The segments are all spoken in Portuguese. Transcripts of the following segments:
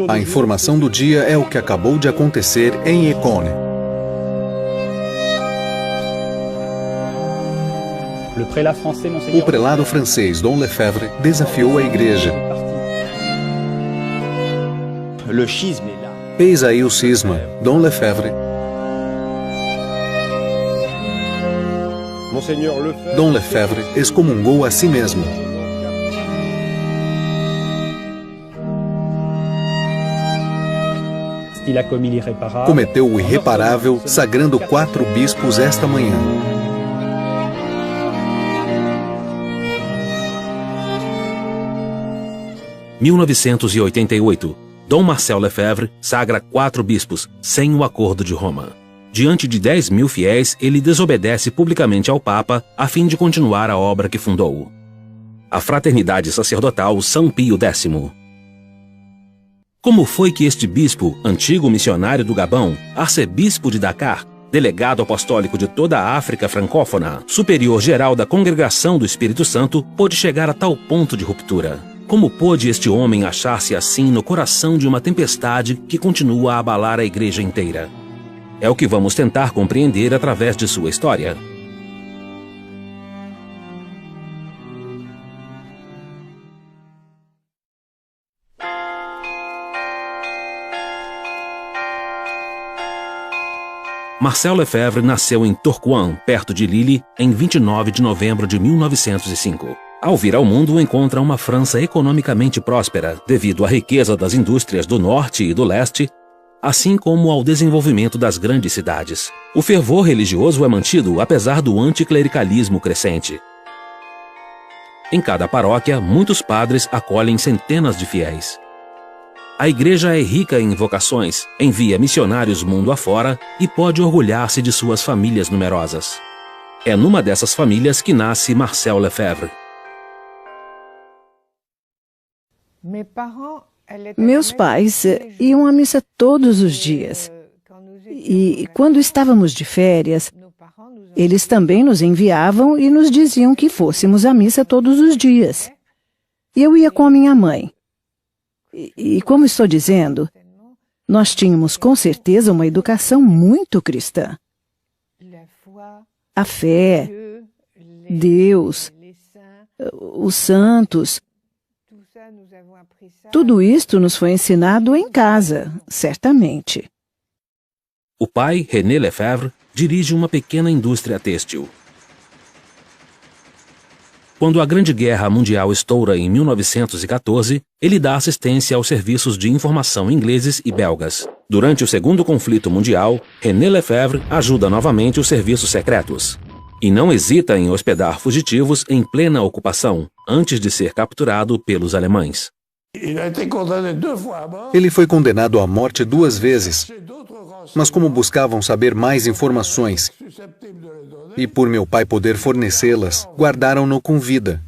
A informação do dia é o que acabou de acontecer em Écône. O prelado francês Dom Lefebvre desafiou a igreja. Eis aí o cisma, Dom Lefebvre. Dom Lefebvre excomungou a si mesmo. Cometeu o irreparável, sagrando 4 bispos esta manhã. Em 1988, Dom Marcel Lefebvre sagra 4 bispos, sem o Acordo de Roma. Diante de 10.000 fiéis, ele desobedece publicamente ao Papa a fim de continuar a obra que fundou. A Fraternidade Sacerdotal São Pio X. Como foi que este bispo, antigo missionário do Gabão, arcebispo de Dakar, delegado apostólico de toda a África francófona, superior geral da Congregação do Espírito Santo, pôde chegar a tal ponto de ruptura? Como pôde este homem achar-se assim no coração de uma tempestade que continua a abalar a igreja inteira? É o que vamos tentar compreender através de sua história. Marcel Lefebvre nasceu em Tourcoing, perto de Lille, em 29 de novembro de 1905. Ao vir ao mundo, encontra uma França economicamente próspera, devido à riqueza das indústrias do norte e do leste, assim como ao desenvolvimento das grandes cidades. O fervor religioso é mantido apesar do anticlericalismo crescente. Em cada paróquia, muitos padres acolhem centenas de fiéis. A igreja é rica em vocações, envia missionários mundo afora e pode orgulhar-se de suas famílias numerosas. É numa dessas famílias que nasce Marcel Lefebvre. Meus pais iam à missa todos os dias. E quando estávamos de férias, eles também nos enviavam e nos diziam que fôssemos à missa todos os dias. E eu ia com a minha mãe. E como estou dizendo, nós tínhamos com certeza uma educação muito cristã. A fé, Deus, os santos, tudo isto nos foi ensinado em casa, certamente. O pai, René Lefebvre, dirige uma pequena indústria têxtil. Quando a Grande Guerra Mundial estoura em 1914, ele dá assistência aos serviços de informação ingleses e belgas. Durante o Segundo Conflito Mundial, René Lefebvre ajuda novamente os serviços secretos. E não hesita em hospedar fugitivos em plena ocupação, antes de ser capturado pelos alemães. Ele foi condenado à morte 2 vezes, mas como buscavam saber mais informações, e por meu pai poder fornecê-las, guardaram-no com vida.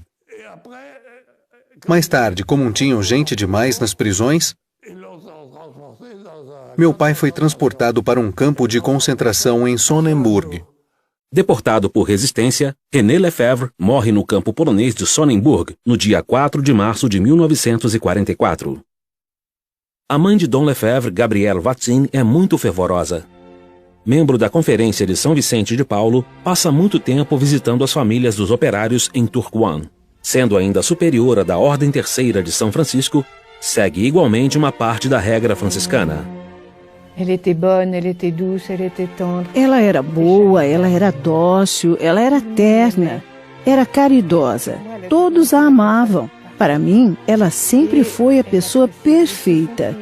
Mais tarde, como tinham gente demais nas prisões, meu pai foi transportado para um campo de concentração em Sonnenburg. Deportado por resistência, René Lefebvre morre no campo polonês de Sonnenburg, no dia 4 de março de 1944. A mãe de Dom Lefebvre, Gabrielle Vatin, é muito fervorosa. Membro da Conferência de São Vicente de Paulo, passa muito tempo visitando as famílias dos operários em Tourcoing. Sendo ainda superiora da Ordem Terceira de São Francisco, segue igualmente uma parte da regra franciscana. Ela era boa, ela era dócil, ela era terna, era caridosa. Todos a amavam. Para mim, ela sempre foi a pessoa perfeita.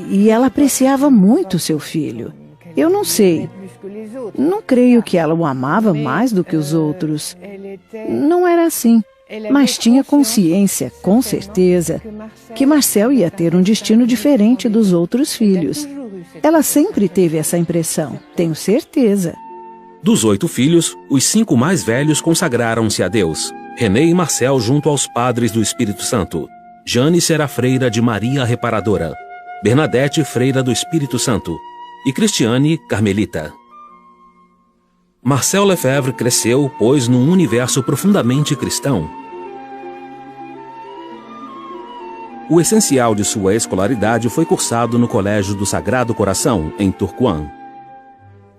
E ela apreciava muito seu filho. Eu não sei. Não creio que ela o amava mais do que os outros. Não era assim. Mas tinha consciência, com certeza, que Marcel ia ter um destino diferente dos outros filhos. Ela sempre teve essa impressão, tenho certeza. Dos 8 filhos, os 5 mais velhos consagraram-se a Deus. René e Marcel junto aos padres do Espírito Santo. Jane será freira de Maria Reparadora. Bernadette, freira do Espírito Santo. E Cristiane, carmelita. Marcel Lefebvre cresceu, pois, num universo profundamente cristão. O essencial de sua escolaridade foi cursado no Colégio do Sagrado Coração, em Tourcoing,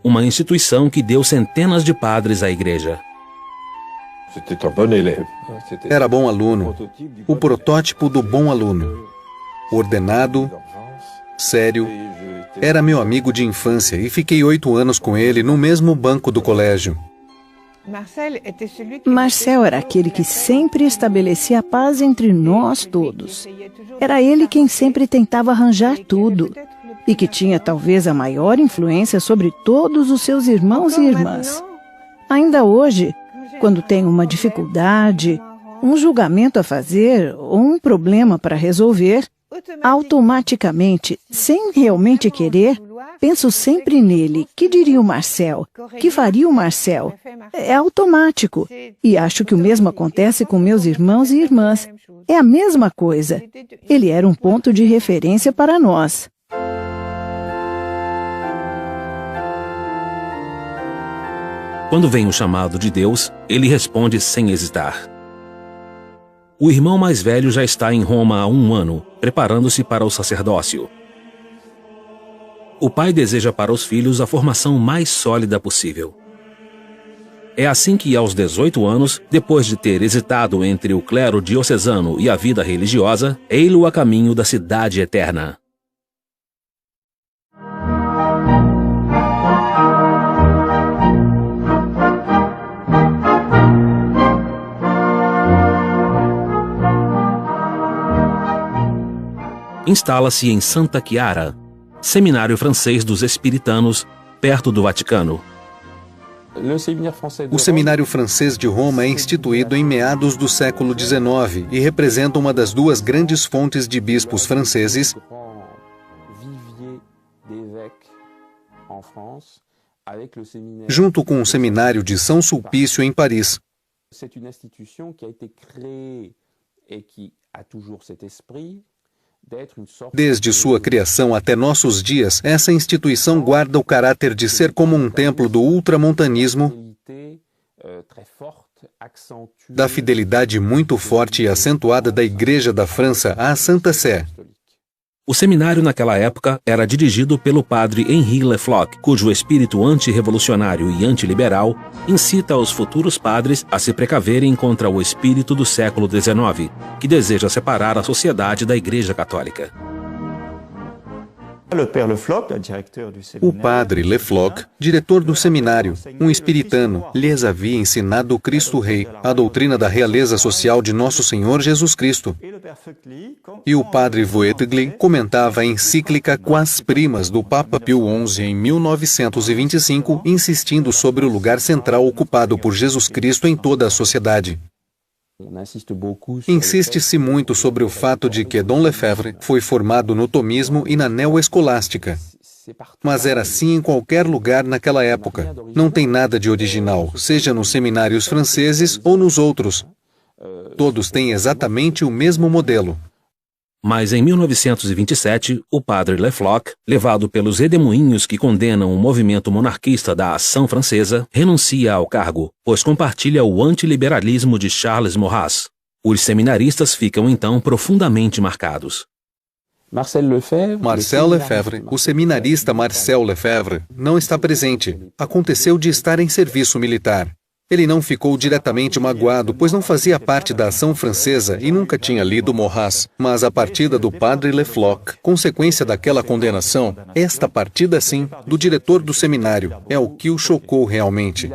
uma instituição que deu centenas de padres à igreja. Era bom aluno, o protótipo do bom aluno. Ordenado, sério, era meu amigo de infância e fiquei 8 anos com ele no mesmo banco do colégio. Marcel era aquele que sempre estabelecia a paz entre nós todos. Era ele quem sempre tentava arranjar tudo e que tinha talvez a maior influência sobre todos os seus irmãos e irmãs. Ainda hoje, quando tenho uma dificuldade, um julgamento a fazer ou um problema para resolver, automaticamente, sem realmente querer, penso sempre nele. Que diria o Marcel? Que faria o Marcel? É automático. E acho que o mesmo acontece com meus irmãos e irmãs. É a mesma coisa. Ele era um ponto de referência para nós. Quando vem o chamado de Deus, ele responde sem hesitar. O irmão mais velho já está em Roma há 1 ano, preparando-se para o sacerdócio. O pai deseja para os filhos a formação mais sólida possível. É assim que, aos 18 anos, depois de ter hesitado entre o clero diocesano e a vida religiosa, ei-lo a caminho da cidade eterna. Instala-se em Santa Chiara, seminário francês dos Espiritanos, perto do Vaticano. O Seminário Francês de Roma é instituído em meados do século XIX e representa uma das 2 grandes fontes de bispos franceses, junto com o Seminário de São Sulpício em Paris. Desde sua criação até nossos dias, essa instituição guarda o caráter de ser como um templo do ultramontanismo, da fidelidade muito forte e acentuada da Igreja da França à Santa Sé. O seminário naquela época era dirigido pelo padre Henri Lefloc, cujo espírito antirrevolucionário e antiliberal incita os futuros padres a se precaverem contra o espírito do século XIX, que deseja separar a sociedade da Igreja Católica. O padre Lefloc, diretor do seminário, um espiritano, lhes havia ensinado o Cristo Rei, a doutrina da realeza social de Nosso Senhor Jesus Cristo. E o padre Voetigli comentava a encíclica Quas Primas do Papa Pio XI em 1925, insistindo sobre o lugar central ocupado por Jesus Cristo em toda a sociedade. Insiste-se muito sobre o fato de que Dom Lefebvre foi formado no tomismo e na neoescolástica. Mas era assim em qualquer lugar naquela época. Não tem nada de original, seja nos seminários franceses ou nos outros. Todos têm exatamente o mesmo modelo. Mas em 1927, o padre Lefloc, levado pelos redemoinhos que condenam o movimento monarquista da Ação Francesa, renuncia ao cargo, pois compartilha o antiliberalismo de Charles Maurras. Os seminaristas ficam então profundamente marcados. Marcel Lefebvre, o seminarista Marcel Lefebvre, não está presente. Aconteceu de estar em serviço militar. Ele não ficou diretamente magoado, pois não fazia parte da ação francesa e nunca tinha lido Maurras. Mas a partida do padre Lefloc, consequência daquela condenação, esta partida sim, do diretor do seminário, é o que o chocou realmente.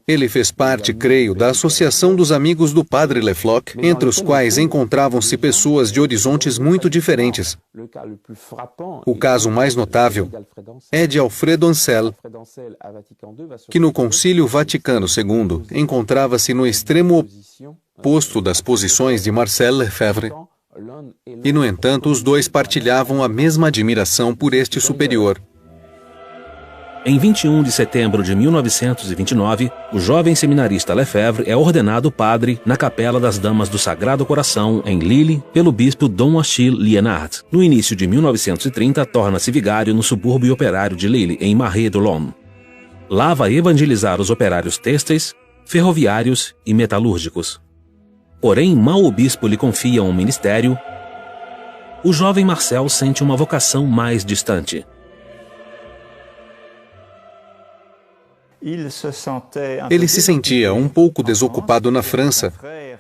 Ele fez parte, creio, da Associação dos Amigos do Padre Lefloc, entre os quais encontravam-se pessoas de horizontes muito diferentes. O caso mais notável é de Alfredo Ancel, que no Concílio Vaticano II encontrava-se no extremo oposto das posições de Marcel Lefebvre, e, no entanto, os dois partilhavam a mesma admiração por este superior. Em 21 de setembro de 1929, o jovem seminarista Lefebvre é ordenado padre na Capela das Damas do Sagrado Coração, em Lille, pelo bispo Dom Achille Liénard. No início de 1930, torna-se vigário no subúrbio operário de Lille, em Marais de l'Homme. Lá vai evangelizar os operários têxteis, ferroviários e metalúrgicos. Porém, mal o bispo lhe confia um ministério, o jovem Marcel sente uma vocação mais distante. Ele se sentia um pouco desocupado na França,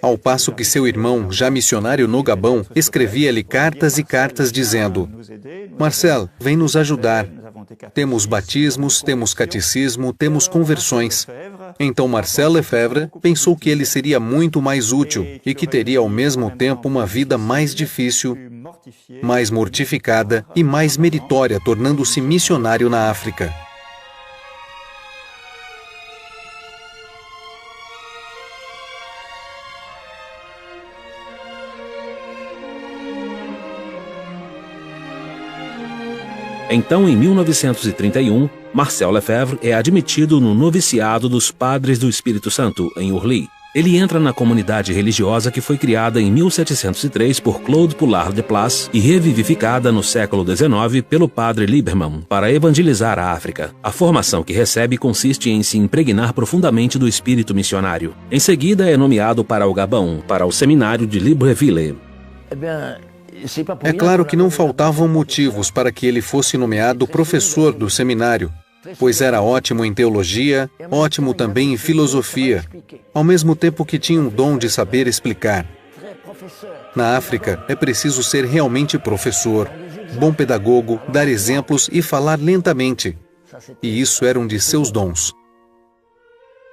ao passo que seu irmão, já missionário no Gabão, escrevia-lhe cartas e cartas dizendo: Marcel, vem nos ajudar. Temos batismos, temos catecismo, temos conversões. Então Marcel Lefebvre pensou que ele seria muito mais útil e que teria ao mesmo tempo uma vida mais difícil, mais mortificada e mais meritória, tornando-se missionário na África. Então, em 1931, Marcel Lefebvre é admitido no noviciado dos Padres do Espírito Santo, em Orly. Ele entra na comunidade religiosa que foi criada em 1703 por Claude Poulard de Place e revivificada no século XIX pelo padre Liebermann para evangelizar a África. A formação que recebe consiste em se impregnar profundamente do espírito missionário. Em seguida, é nomeado para o Gabão, para o seminário de Libreville. É claro que não faltavam motivos para que ele fosse nomeado professor do seminário, pois era ótimo em teologia, ótimo também em filosofia, ao mesmo tempo que tinha um dom de saber explicar. Na África, é preciso ser realmente professor, bom pedagogo, dar exemplos e falar lentamente. E isso era um de seus dons.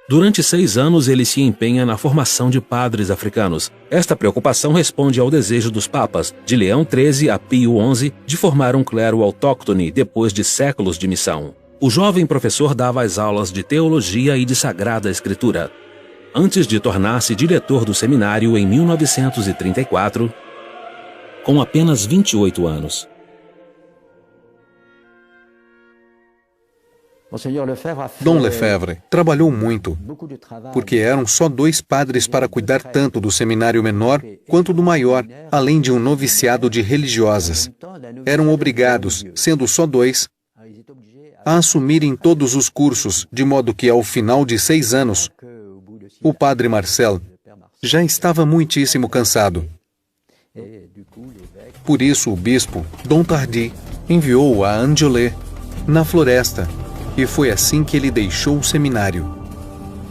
Durante 6 anos, ele se empenha na formação de padres africanos. Esta preocupação responde ao desejo dos papas, de Leão XIII a Pio XI, de formar um clero autóctone depois de séculos de missão. O jovem professor dava as aulas de teologia e de Sagrada Escritura. Antes de tornar-se diretor do seminário em 1934, com apenas 28 anos. Dom Lefebvre trabalhou muito, porque eram só 2 padres para cuidar tanto do seminário menor quanto do maior, além de um noviciado de religiosas. Eram obrigados, sendo só 2, a assumirem todos os cursos, de modo que, ao final de 6 anos, o padre Marcel já estava muitíssimo cansado. Por isso, o bispo, Dom Tardy, enviou-o a Andiolé, na floresta, e foi assim que ele deixou o seminário.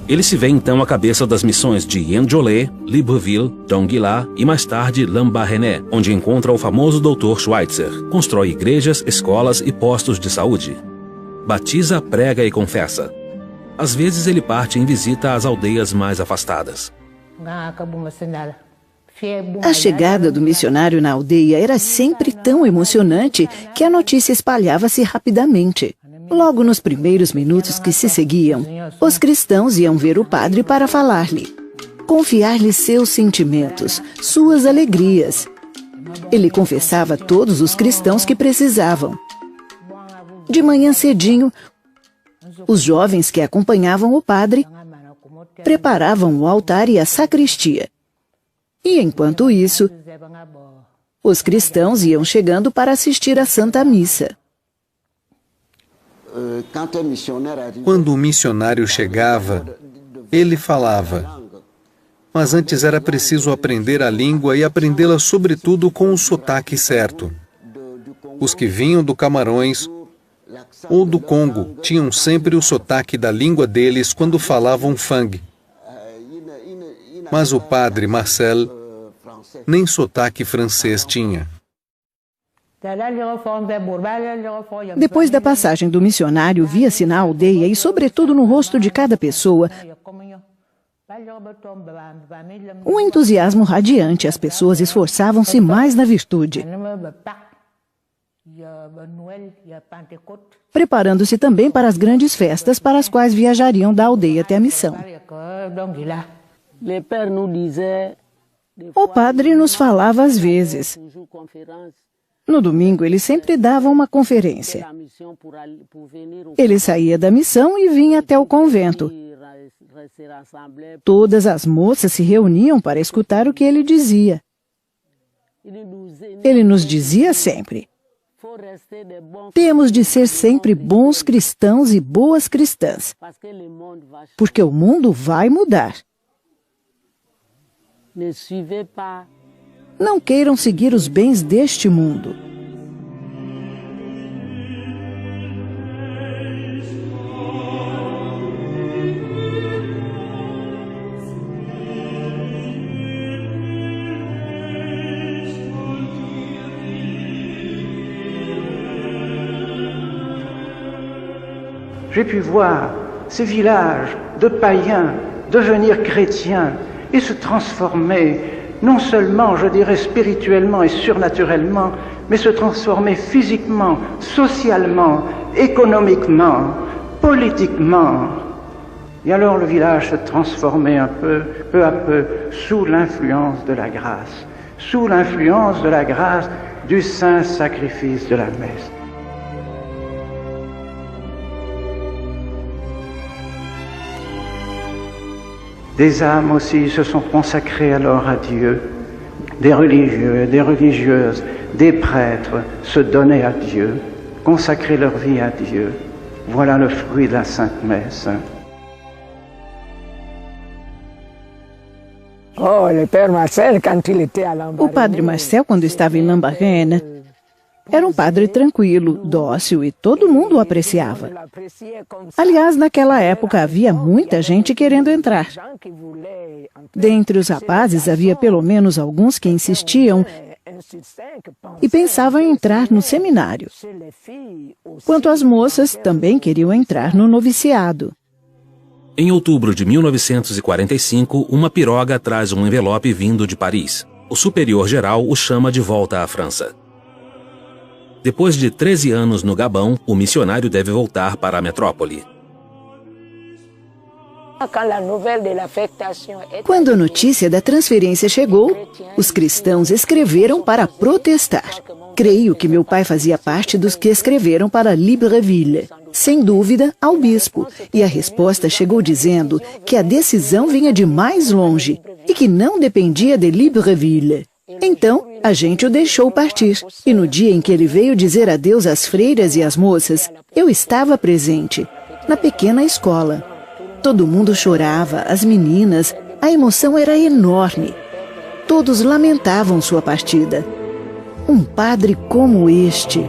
Ele se vê então à cabeça das missões de Andiolé, Libreville, Donguila e mais tarde Lambaréné, onde encontra o famoso Dr. Schweitzer. Constrói igrejas, escolas e postos de saúde. Batiza, prega e confessa. Às vezes ele parte em visita às aldeias mais afastadas. A chegada do missionário na aldeia era sempre tão emocionante que a notícia espalhava-se rapidamente. Logo nos primeiros minutos que se seguiam, os cristãos iam ver o padre para falar-lhe, confiar-lhe seus sentimentos, suas alegrias. Ele confessava a todos os cristãos que precisavam. De manhã cedinho, os jovens que acompanhavam o padre preparavam o altar e a sacristia. E enquanto isso, os cristãos iam chegando para assistir à Santa Missa. Quando o missionário chegava, ele falava. Mas antes era preciso aprender a língua e aprendê-la sobretudo com o sotaque certo. Os que vinham do Camarões ou do Congo tinham sempre o sotaque da língua deles quando falavam fang. Mas o padre Marcel nem sotaque francês tinha. Depois da passagem do missionário, via-se na aldeia e, sobretudo, no rosto de cada pessoa, um entusiasmo radiante. As pessoas esforçavam-se mais na virtude, preparando-se também para as grandes festas para as quais viajariam da aldeia até a missão. O padre nos falava às vezes: No domingo, ele sempre dava uma conferência. Ele saía da missão e vinha até o convento. Todas as moças se reuniam para escutar o que ele dizia. Ele nos dizia sempre: temos de ser sempre bons cristãos e boas cristãs, porque o mundo vai mudar. Não queiram seguir os bens deste mundo. J'ai pu voir ces villages de païens devenir chrétiens et se transformer, non seulement, je dirais, spirituellement et surnaturellement, mais se transformer physiquement, socialement, économiquement, politiquement. Et alors le village se transformait un peu à peu, sous l'influence de la grâce du saint sacrifice de la messe. Des âmes aussi se sont consacrées alors à Dieu. Des religieux, des religieuses, des prêtres se donnaient à Dieu, consacraient leur vie à Dieu. Voilà le fruit de la Sainte Messe. O padre Marcel, quando estava em Lambaréné, era um padre tranquilo, dócil e todo mundo o apreciava. Aliás, naquela época havia muita gente querendo entrar. Dentre os rapazes havia pelo menos alguns que insistiam e pensavam em entrar no seminário. Quanto às moças, também queriam entrar no noviciado. Em outubro de 1945, uma piroga traz um envelope vindo de Paris. O superior-geral o chama de volta à França. Depois de 13 anos no Gabão, o missionário deve voltar para a metrópole. Quando a notícia da transferência chegou, os cristãos escreveram para protestar. Creio que meu pai fazia parte dos que escreveram para Libreville, sem dúvida, ao bispo, e a resposta chegou dizendo que a decisão vinha de mais longe e que não dependia de Libreville. Então, a gente o deixou partir, e no dia em que ele veio dizer adeus às freiras e às moças, eu estava presente, na pequena escola. Todo mundo chorava, as meninas, a emoção era enorme. Todos lamentavam sua partida. Um padre como este...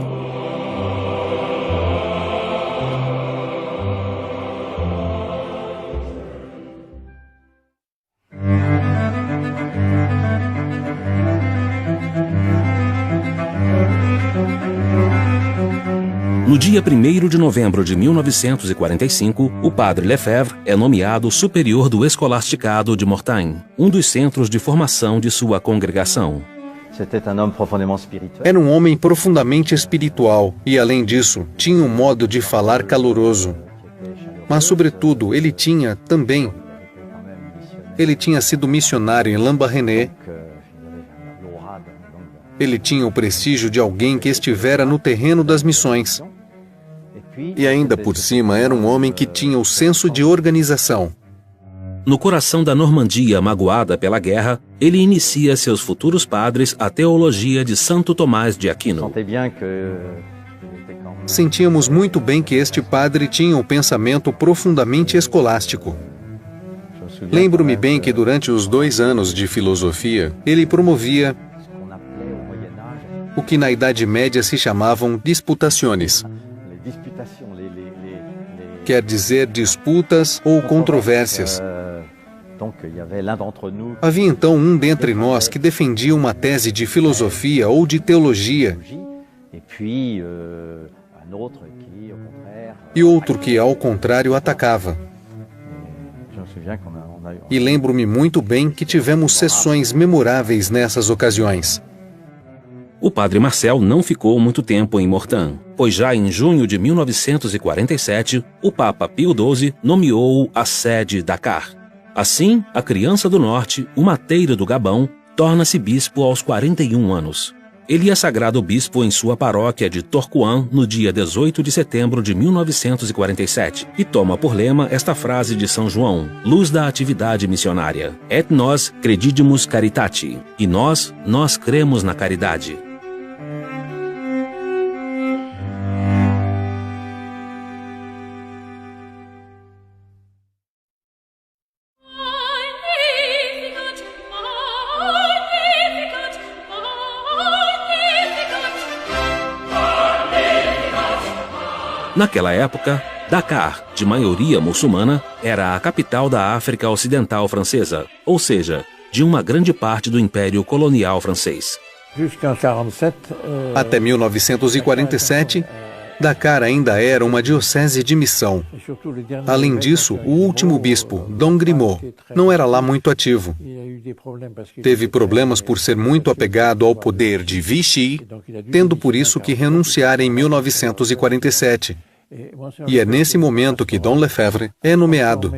No dia 1º de novembro de 1945, o padre Lefebvre é nomeado superior do escolasticado de Mortagne, um dos centros de formação de sua congregação. Era um homem profundamente espiritual e, além disso, tinha um modo de falar caloroso. Mas, sobretudo, ele tinha sido missionário em Lambaréné. Ele tinha o prestígio de alguém que estivera no terreno das missões. E ainda por cima era um homem que tinha o senso de organização. No coração da Normandia magoada pela guerra, ele inicia seus futuros padres a teologia de Santo Tomás de Aquino. Sentíamos muito bem que este padre tinha um pensamento profundamente escolástico. Lembro-me bem que durante os 2 anos de filosofia, ele promovia o que na Idade Média se chamavam disputações. Quer dizer disputas ou controvérsias. Havia então um dentre nós que defendia uma tese de filosofia ou de teologia e outro que, ao contrário, atacava. E lembro-me muito bem que tivemos sessões memoráveis nessas ocasiões. O padre Marcel não ficou muito tempo em Mortagne, pois já em junho de 1947, o Papa Pio XII nomeou-o a sede de Dakar. Assim, a criança do norte, o mateiro do Gabão, torna-se bispo aos 41 anos. Ele é sagrado bispo em sua paróquia de Tourcoing no dia 18 de setembro de 1947 e toma por lema esta frase de São João, luz da atividade missionária. Et nos credidimus caritati. E nós cremos na caridade. Naquela época, Dakar, de maioria muçulmana, era a capital da África Ocidental francesa, ou seja, de uma grande parte do Império Colonial francês. Até 1947, Dakar ainda era uma diocese de missão. Além disso, o último bispo, Dom Grimaud, não era lá muito ativo. Teve problemas por ser muito apegado ao poder de Vichy, tendo por isso que renunciar em 1947. E é nesse momento que Dom Lefebvre é nomeado.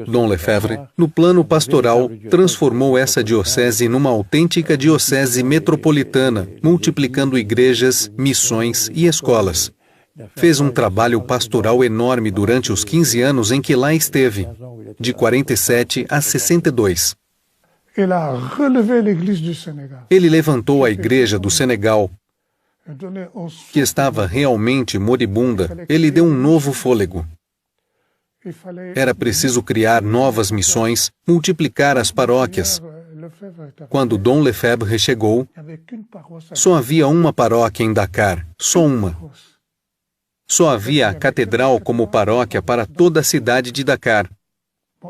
Dom Lefebvre, no plano pastoral, transformou essa diocese numa autêntica diocese metropolitana, multiplicando igrejas, missões e escolas. Fez um trabalho pastoral enorme durante os 15 anos em que lá esteve, de 47 a 62. Ele levantou a igreja do Senegal, que estava realmente moribunda. Ele deu um novo fôlego. Era preciso criar novas missões, multiplicar as paróquias. Quando Dom Lefebvre chegou, só havia uma paróquia em Dakar, só uma. Só havia a catedral como paróquia para toda a cidade de Dakar.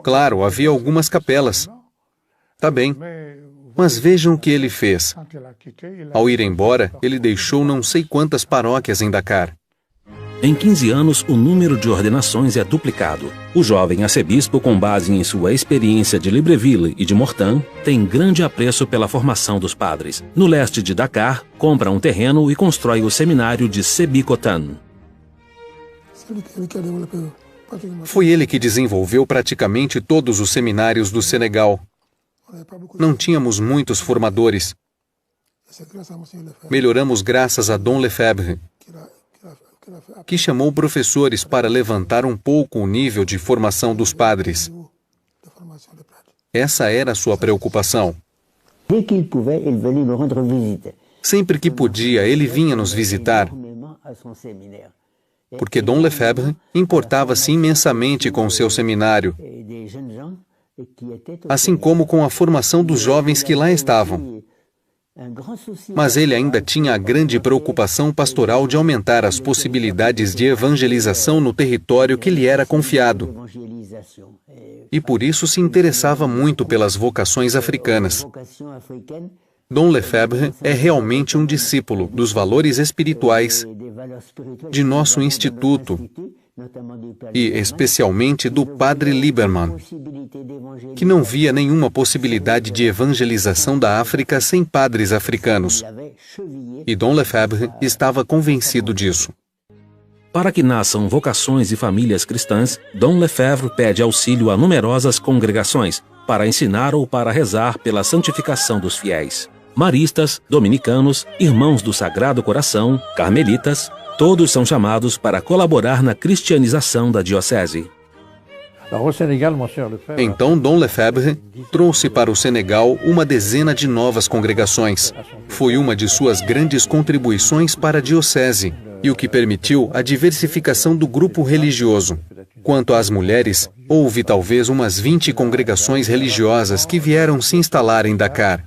Claro, havia algumas capelas. Tá bem. Mas vejam o que ele fez. Ao ir embora, ele deixou não sei quantas paróquias em Dakar. Em 15 anos, o número de ordenações é duplicado. O jovem arcebispo, com base em sua experiência de Libreville e de Mortain, tem grande apreço pela formação dos padres. No leste de Dakar, compra um terreno e constrói o seminário de Sébikotane. Foi ele que desenvolveu praticamente todos os seminários do Senegal. Não tínhamos muitos formadores. Melhoramos graças a Dom Lefebvre, que chamou professores para levantar um pouco o nível de formação dos padres. Essa era a sua preocupação. Sempre que podia, ele vinha nos visitar, porque Dom Lefebvre importava-se imensamente com o seu seminário, assim como com a formação dos jovens que lá estavam. Mas ele ainda tinha a grande preocupação pastoral de aumentar as possibilidades de evangelização no território que lhe era confiado. E por isso se interessava muito pelas vocações africanas. Dom Lefebvre é realmente um discípulo dos valores espirituais de nosso instituto e especialmente do padre Lieberman, que não via nenhuma possibilidade de evangelização da África sem padres africanos. E Dom Lefebvre estava convencido disso. Para que nasçam vocações e famílias cristãs, Dom Lefebvre pede auxílio a numerosas congregações para ensinar ou para rezar pela santificação dos fiéis. Maristas, dominicanos, irmãos do Sagrado Coração, carmelitas, todos são chamados para colaborar na cristianização da diocese. Então Dom Lefebvre trouxe para o Senegal uma dezena de novas congregações. Foi uma de suas grandes contribuições para a diocese e o que permitiu a diversificação do grupo religioso. Quanto às mulheres, houve talvez umas 20 congregações religiosas que vieram se instalar em Dakar.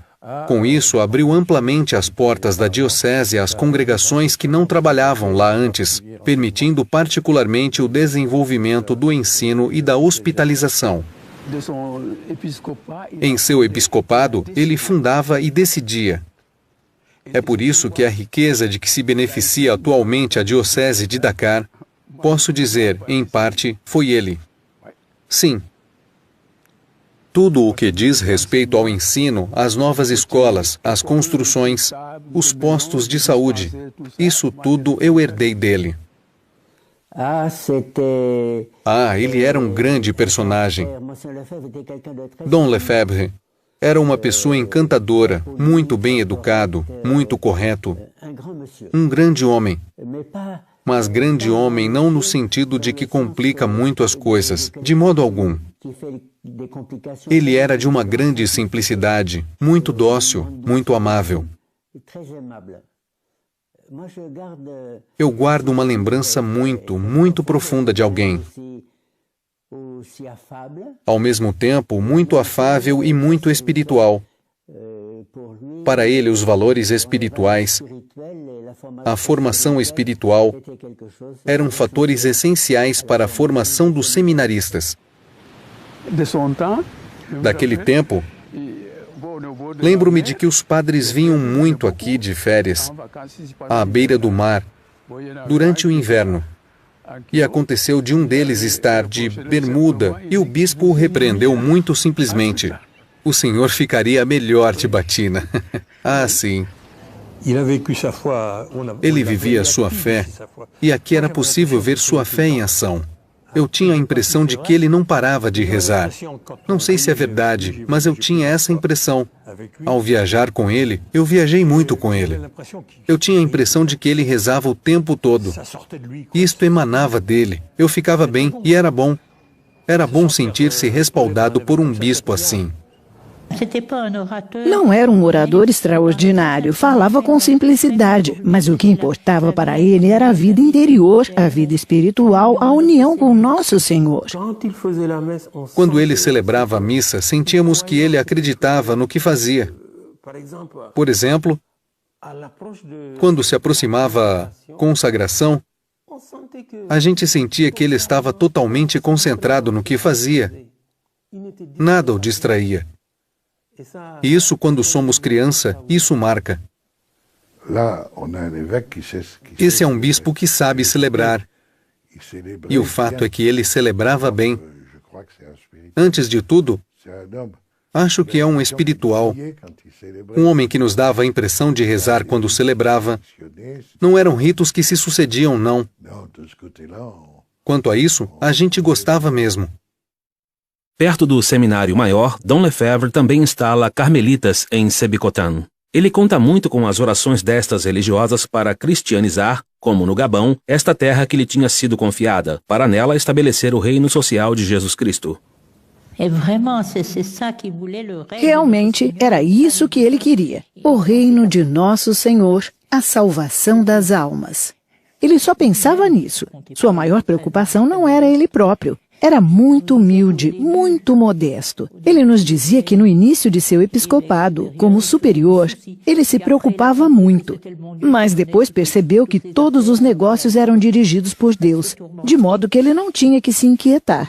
Com isso, abriu amplamente as portas da diocese às congregações que não trabalhavam lá antes, permitindo particularmente o desenvolvimento do ensino e da hospitalização. Em seu episcopado, ele fundava e decidia. É por isso que a riqueza de que se beneficia atualmente a diocese de Dakar, posso dizer, em parte, foi ele. Sim. Tudo o que diz respeito ao ensino, às novas escolas, às construções, os postos de saúde, isso tudo eu herdei dele. Ele era um grande personagem. Dom Lefebvre Era uma pessoa encantadora, muito bem educado, muito correto. Um grande homem. Mas grande homem não no sentido de que complica muito as coisas, de modo algum. Ele era de uma grande simplicidade, muito dócil, muito amável. Eu guardo uma lembrança muito, muito profunda de alguém. Ao mesmo tempo, muito afável e muito espiritual. Para ele, os valores espirituais, a formação espiritual, eram fatores essenciais para a formação dos seminaristas. Daquele tempo, lembro-me de que os padres vinham muito aqui de férias, à beira do mar, durante o inverno. E aconteceu de um deles estar de bermuda e o bispo o repreendeu muito simplesmente. O senhor ficaria melhor de batina. Ah, sim. Ele vivia sua fé, e aqui era possível ver sua fé em ação. Eu tinha a impressão de que ele não parava de rezar. Não sei se é verdade, mas eu tinha essa impressão. Ao viajar com ele, eu viajei muito com ele. Eu tinha a impressão de que ele rezava o tempo todo. Isto emanava dele. Eu ficava bem e era bom. Era bom sentir-se respaldado por um bispo assim. Não era um orador extraordinário, falava com simplicidade, mas o que importava para ele era a vida interior, a vida espiritual, a união com nosso Senhor. Quando ele celebrava a missa, sentíamos que ele acreditava no que fazia. Por exemplo, quando se aproximava a consagração, a gente sentia que ele estava totalmente concentrado no que fazia. Nada o distraía. Isso, quando somos criança, isso marca. Esse é um bispo que sabe celebrar. E o fato é que ele celebrava bem. Antes de tudo, acho que é um espiritual. Um homem que nos dava a impressão de rezar quando celebrava. Não eram ritos que se sucediam, não. Quanto a isso, a gente gostava mesmo. Perto do Seminário Maior, Dom Lefebvre também instala carmelitas em Sébikotane. Ele conta muito com as orações destas religiosas para cristianizar, como no Gabão, esta terra que lhe tinha sido confiada, para nela estabelecer o reino social de Jesus Cristo. Realmente era isso que ele queria, o reino de nosso Senhor, a salvação das almas. Ele só pensava nisso. Sua maior preocupação não era ele próprio. Era muito humilde, muito modesto. Ele nos dizia que no início de seu episcopado, como superior, ele se preocupava muito. Mas depois percebeu que todos os negócios eram dirigidos por Deus, de modo que ele não tinha que se inquietar.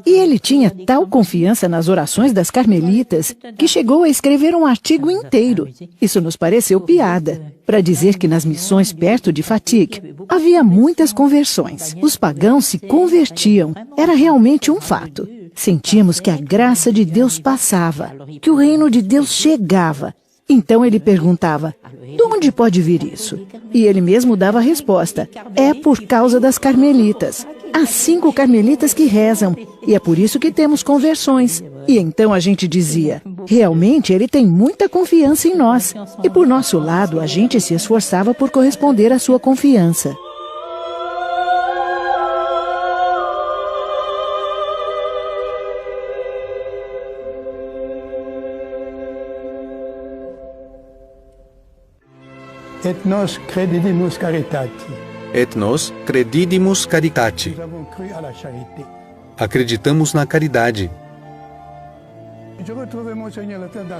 E ele tinha tal confiança nas orações das carmelitas que chegou a escrever um artigo inteiro. Isso nos pareceu piada, para dizer que nas missões perto de Fatigue havia muitas conversões. Os pagãos se convertiam. Era realmente um fato. Sentíamos que a graça de Deus passava, que o reino de Deus chegava. Então ele perguntava, de onde pode vir isso? E ele mesmo dava a resposta, é por causa das carmelitas. Há 5 carmelitas que rezam, e é por isso que temos conversões. E então a gente dizia, realmente ele tem muita confiança em nós. E por nosso lado, a gente se esforçava por corresponder à sua confiança. Et nos credidimus caritati. Et nos credidimus caritati. Acreditamos na caridade.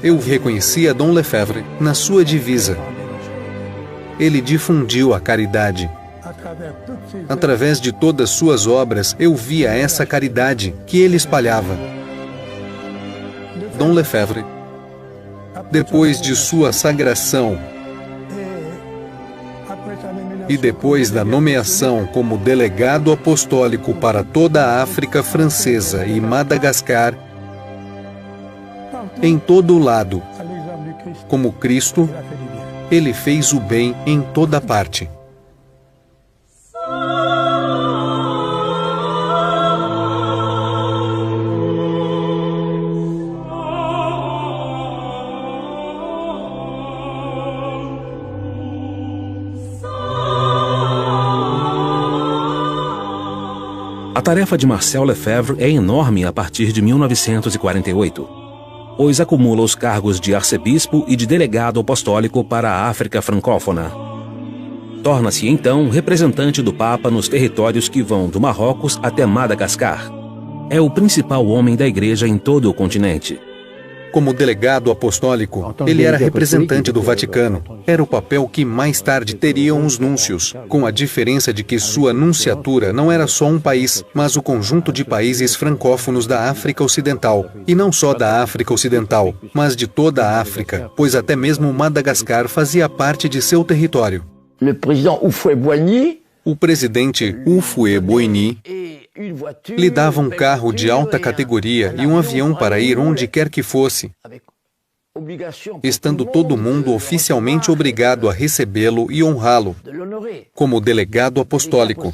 Eu reconhecia Dom Lefebvre na sua divisa. Ele difundiu a caridade. Através de todas suas obras, eu via essa caridade que ele espalhava. Dom Lefebvre, depois de sua sagração, e depois da nomeação como delegado apostólico para toda a África Francesa e Madagascar, em todo o lado, como Cristo, ele fez o bem em toda parte. A tarefa de Marcel Lefebvre é enorme a partir de 1948, pois acumula os cargos de arcebispo e de delegado apostólico para a África francófona. Torna-se, então, representante do Papa nos territórios que vão do Marrocos até Madagascar. É o principal homem da Igreja em todo o continente. Como delegado apostólico, ele era representante do Vaticano. Era o papel que mais tarde teriam os núncios, com a diferença de que sua nunciatura não era só um país, mas o conjunto de países francófonos da África Ocidental. E não só da África Ocidental, mas de toda a África, pois até mesmo Madagascar fazia parte de seu território. O presidente Houphouët-Boigny lhe dava um carro de alta categoria e um avião para ir onde quer que fosse, estando todo mundo oficialmente obrigado a recebê-lo e honrá-lo, como delegado apostólico.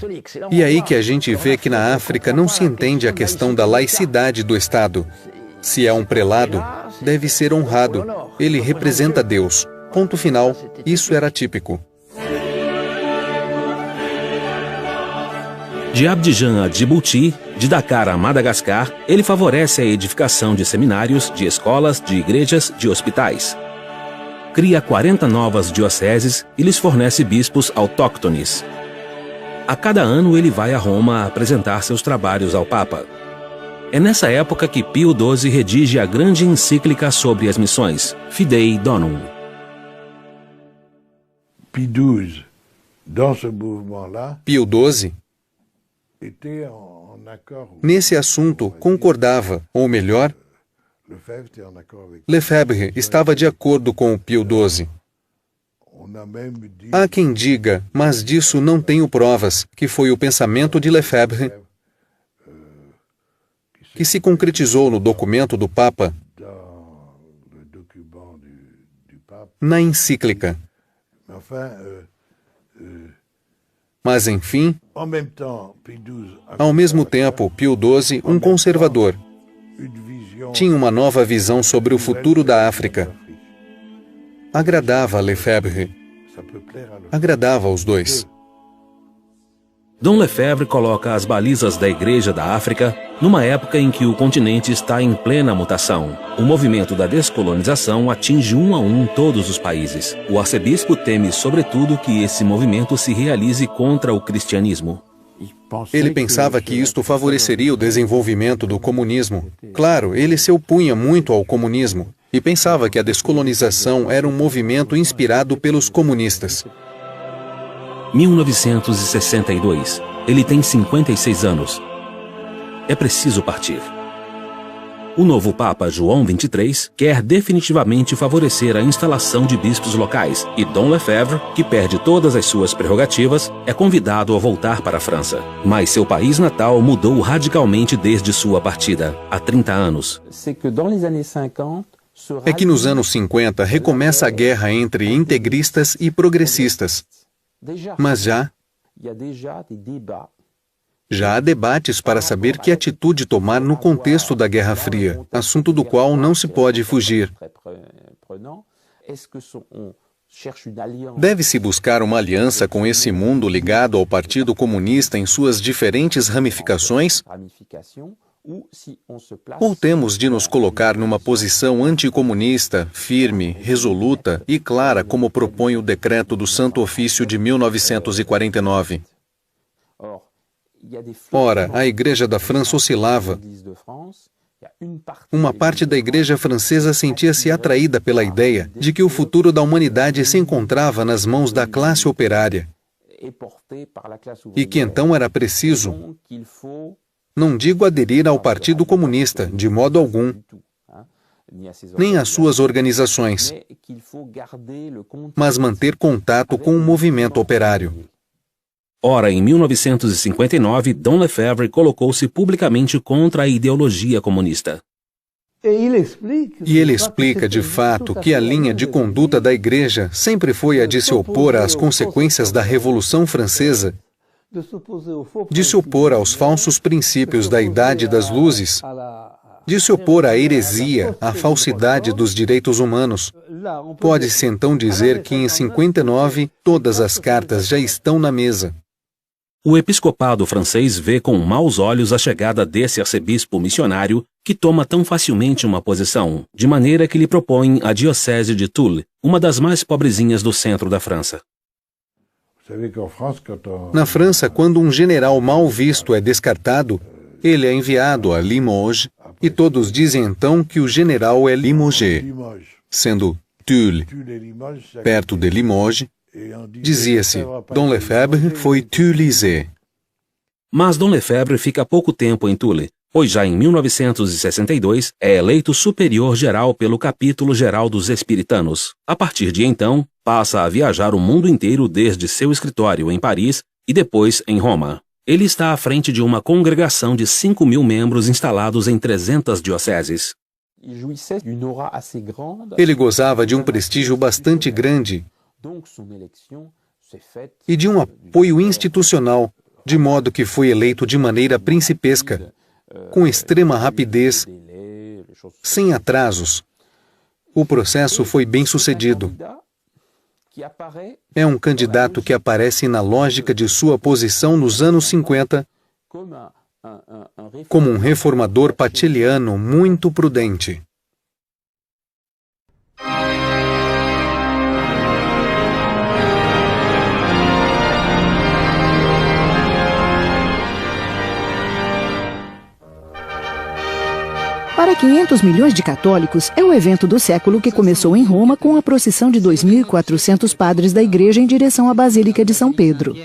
E é aí que a gente vê que na África não se entende a questão da laicidade do Estado. Se é um prelado, deve ser honrado. Ele representa Deus. Ponto final. Isso era típico. De Abidjan a Djibouti, de Dakar a Madagascar, ele favorece a edificação de seminários, de escolas, de igrejas, de hospitais. Cria 40 novas dioceses e lhes fornece bispos autóctones. A cada ano ele vai a Roma apresentar seus trabalhos ao Papa. É nessa época que Pio XII redige a grande encíclica sobre as missões, Fidei Donum. Pio XII, nesse assunto, concordava, ou melhor, Lefebvre estava de acordo com o Pio XII. Há quem diga, mas disso não tenho provas, que foi o pensamento de Lefebvre que se concretizou no documento do Papa, na encíclica. Mas, enfim, ao mesmo tempo, Pio XII, um conservador, tinha uma nova visão sobre o futuro da África. Agradava a Lefebvre. Agradava aos dois. Dom Lefebvre coloca as balizas da Igreja da África numa época em que o continente está em plena mutação. O movimento da descolonização atinge um a um todos os países. O arcebispo teme, sobretudo, que esse movimento se realize contra o cristianismo. Ele pensava que isto favoreceria o desenvolvimento do comunismo. Claro, ele se opunha muito ao comunismo e pensava que a descolonização era um movimento inspirado pelos comunistas. 1962. Ele tem 56 anos. É preciso partir. O novo Papa João XXIII quer definitivamente favorecer a instalação de bispos locais e Dom Lefebvre, que perde todas as suas prerrogativas, é convidado a voltar para a França. Mas seu país natal mudou radicalmente desde sua partida, há 30 anos. É que nos anos 50 recomeça a guerra entre integristas e progressistas. Mas já há debates para saber que atitude tomar no contexto da Guerra Fria, assunto do qual não se pode fugir. Deve-se buscar uma aliança com esse mundo ligado ao Partido Comunista em suas diferentes ramificações? Ou temos de nos colocar numa posição anticomunista, firme, resoluta e clara, como propõe o decreto do Santo Ofício de 1949? Ora, a Igreja da França oscilava. Uma parte da Igreja francesa sentia-se atraída pela ideia de que o futuro da humanidade se encontrava nas mãos da classe operária e que então era preciso, não digo aderir ao Partido Comunista, de modo algum, nem às suas organizações, mas manter contato com o movimento operário. Ora, em 1959, Dom Lefebvre colocou-se publicamente contra a ideologia comunista. E ele explica, de fato, que a linha de conduta da Igreja sempre foi a de se opor às consequências da Revolução Francesa, de se opor aos falsos princípios da Idade das Luzes, de se opor à heresia, à falsidade dos direitos humanos. Pode-se então dizer que em 59 todas as cartas já estão na mesa. O episcopado francês vê com maus olhos a chegada desse arcebispo missionário que toma tão facilmente uma posição, de maneira que lhe propõe a diocese de Toul, uma das mais pobrezinhas do centro da França. Na França, quando um general mal visto é descartado, ele é enviado a Limoges, e todos dizem então que o general é limogé. Sendo Tulle perto de Limoges, dizia-se, Dom Lefebvre foi Tullisé. Mas Dom Lefebvre fica pouco tempo em Toul, pois já em 1962 é eleito superior geral pelo Capítulo Geral dos Espiritanos. A partir de então, passa a viajar o mundo inteiro desde seu escritório em Paris e depois em Roma. Ele está à frente de uma congregação de 5.000 membros instalados em 300 dioceses. Ele gozava de um prestígio bastante grande e de um apoio institucional, de modo que foi eleito de maneira principesca, com extrema rapidez, sem atrasos. O processo foi bem sucedido. É um candidato que aparece na lógica de sua posição nos anos 50 como um reformador pateliano muito prudente. Para 500 milhões de católicos, é o evento do século que começou em Roma com a procissão de 2.400 padres da igreja em direção à Basílica de São Pedro.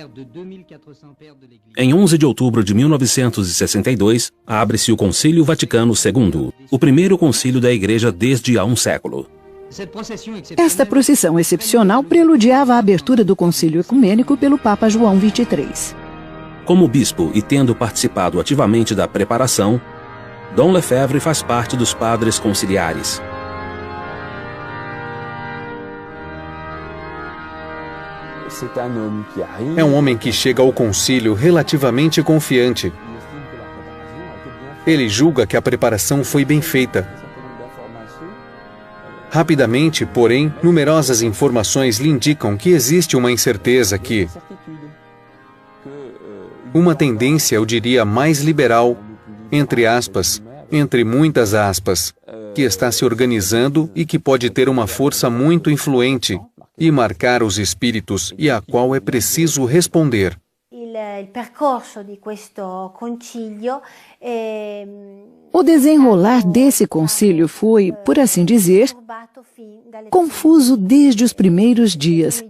Em 11 de outubro de 1962, abre-se o Concílio Vaticano II, o primeiro concílio da igreja desde há um século. Esta procissão excepcional preludiava a abertura do concílio ecumênico pelo Papa João XXIII. Como bispo e tendo participado ativamente da preparação, Dom Lefebvre faz parte dos padres conciliares. É um homem que chega ao concílio relativamente confiante. Ele julga que a preparação foi bem feita. Rapidamente, porém, numerosas informações lhe indicam que existe uma incerteza que... uma tendência, eu diria, mais liberal, entre aspas, entre muitas aspas, que está se organizando e que pode ter uma força muito influente e marcar os espíritos e a qual é preciso responder. O desenrolar desse concílio foi, por assim dizer, confuso desde os primeiros dias,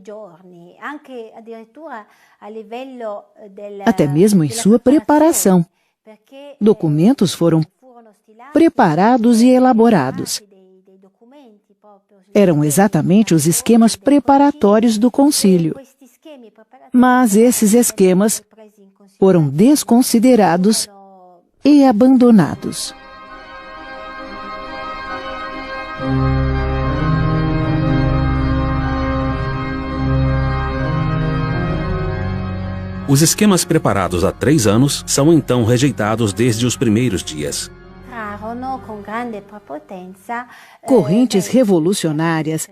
até mesmo em sua preparação. Documentos foram preparados e elaborados. Eram exatamente os esquemas preparatórios do concílio. Mas esses esquemas foram desconsiderados e abandonados. Os esquemas preparados há 3 anos são então rejeitados desde os primeiros dias. Correntes revolucionárias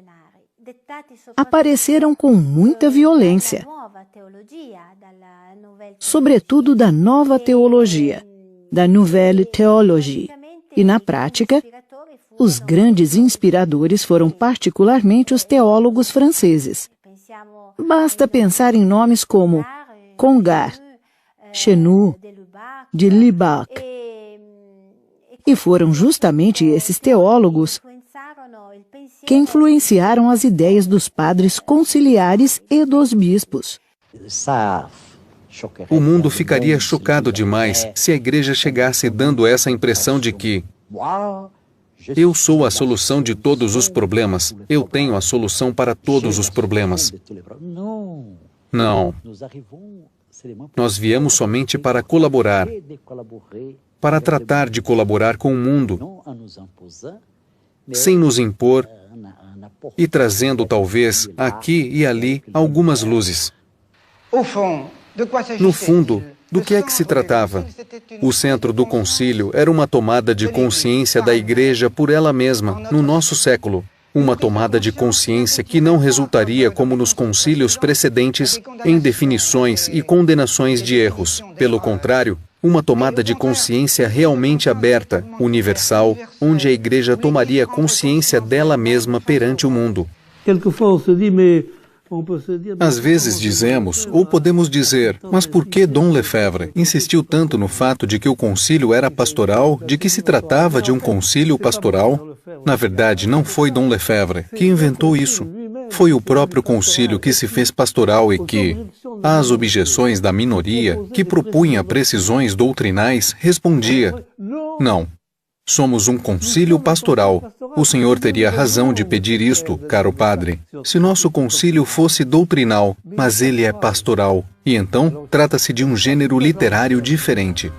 apareceram com muita violência, sobretudo da nova teologia, da Nouvelle Théologie. E na prática, os grandes inspiradores foram particularmente os teólogos franceses. Basta pensar em nomes como Congar, Chenu, de Lubac. E foram justamente esses teólogos que influenciaram as ideias dos padres conciliares e dos bispos. O mundo ficaria chocado demais se a igreja chegasse dando essa impressão de que eu sou a solução de todos os problemas, eu tenho a solução para todos os problemas. Não. Nós viemos somente para colaborar, para tratar de colaborar com o mundo, sem nos impor e trazendo, talvez, aqui e ali, algumas luzes. No fundo, do que é que se tratava? O centro do concílio era uma tomada de consciência da Igreja por ela mesma, no nosso século. Uma tomada de consciência que não resultaria, como nos concílios precedentes, em definições e condenações de erros. Pelo contrário, uma tomada de consciência realmente aberta, universal, onde a Igreja tomaria consciência dela mesma perante o mundo. Às vezes dizemos, ou podemos dizer, mas por que Dom Lefebvre insistiu tanto no fato de que o concílio era pastoral, de que se tratava de um concílio pastoral? Na verdade, não foi Dom Lefebvre que inventou isso. Foi o próprio concílio que se fez pastoral e que, às objeções da minoria, que propunha precisões doutrinais, respondia: não, somos um concílio pastoral. O senhor teria razão de pedir isto, caro padre, se nosso concílio fosse doutrinal, mas ele é pastoral, e então trata-se de um gênero literário diferente.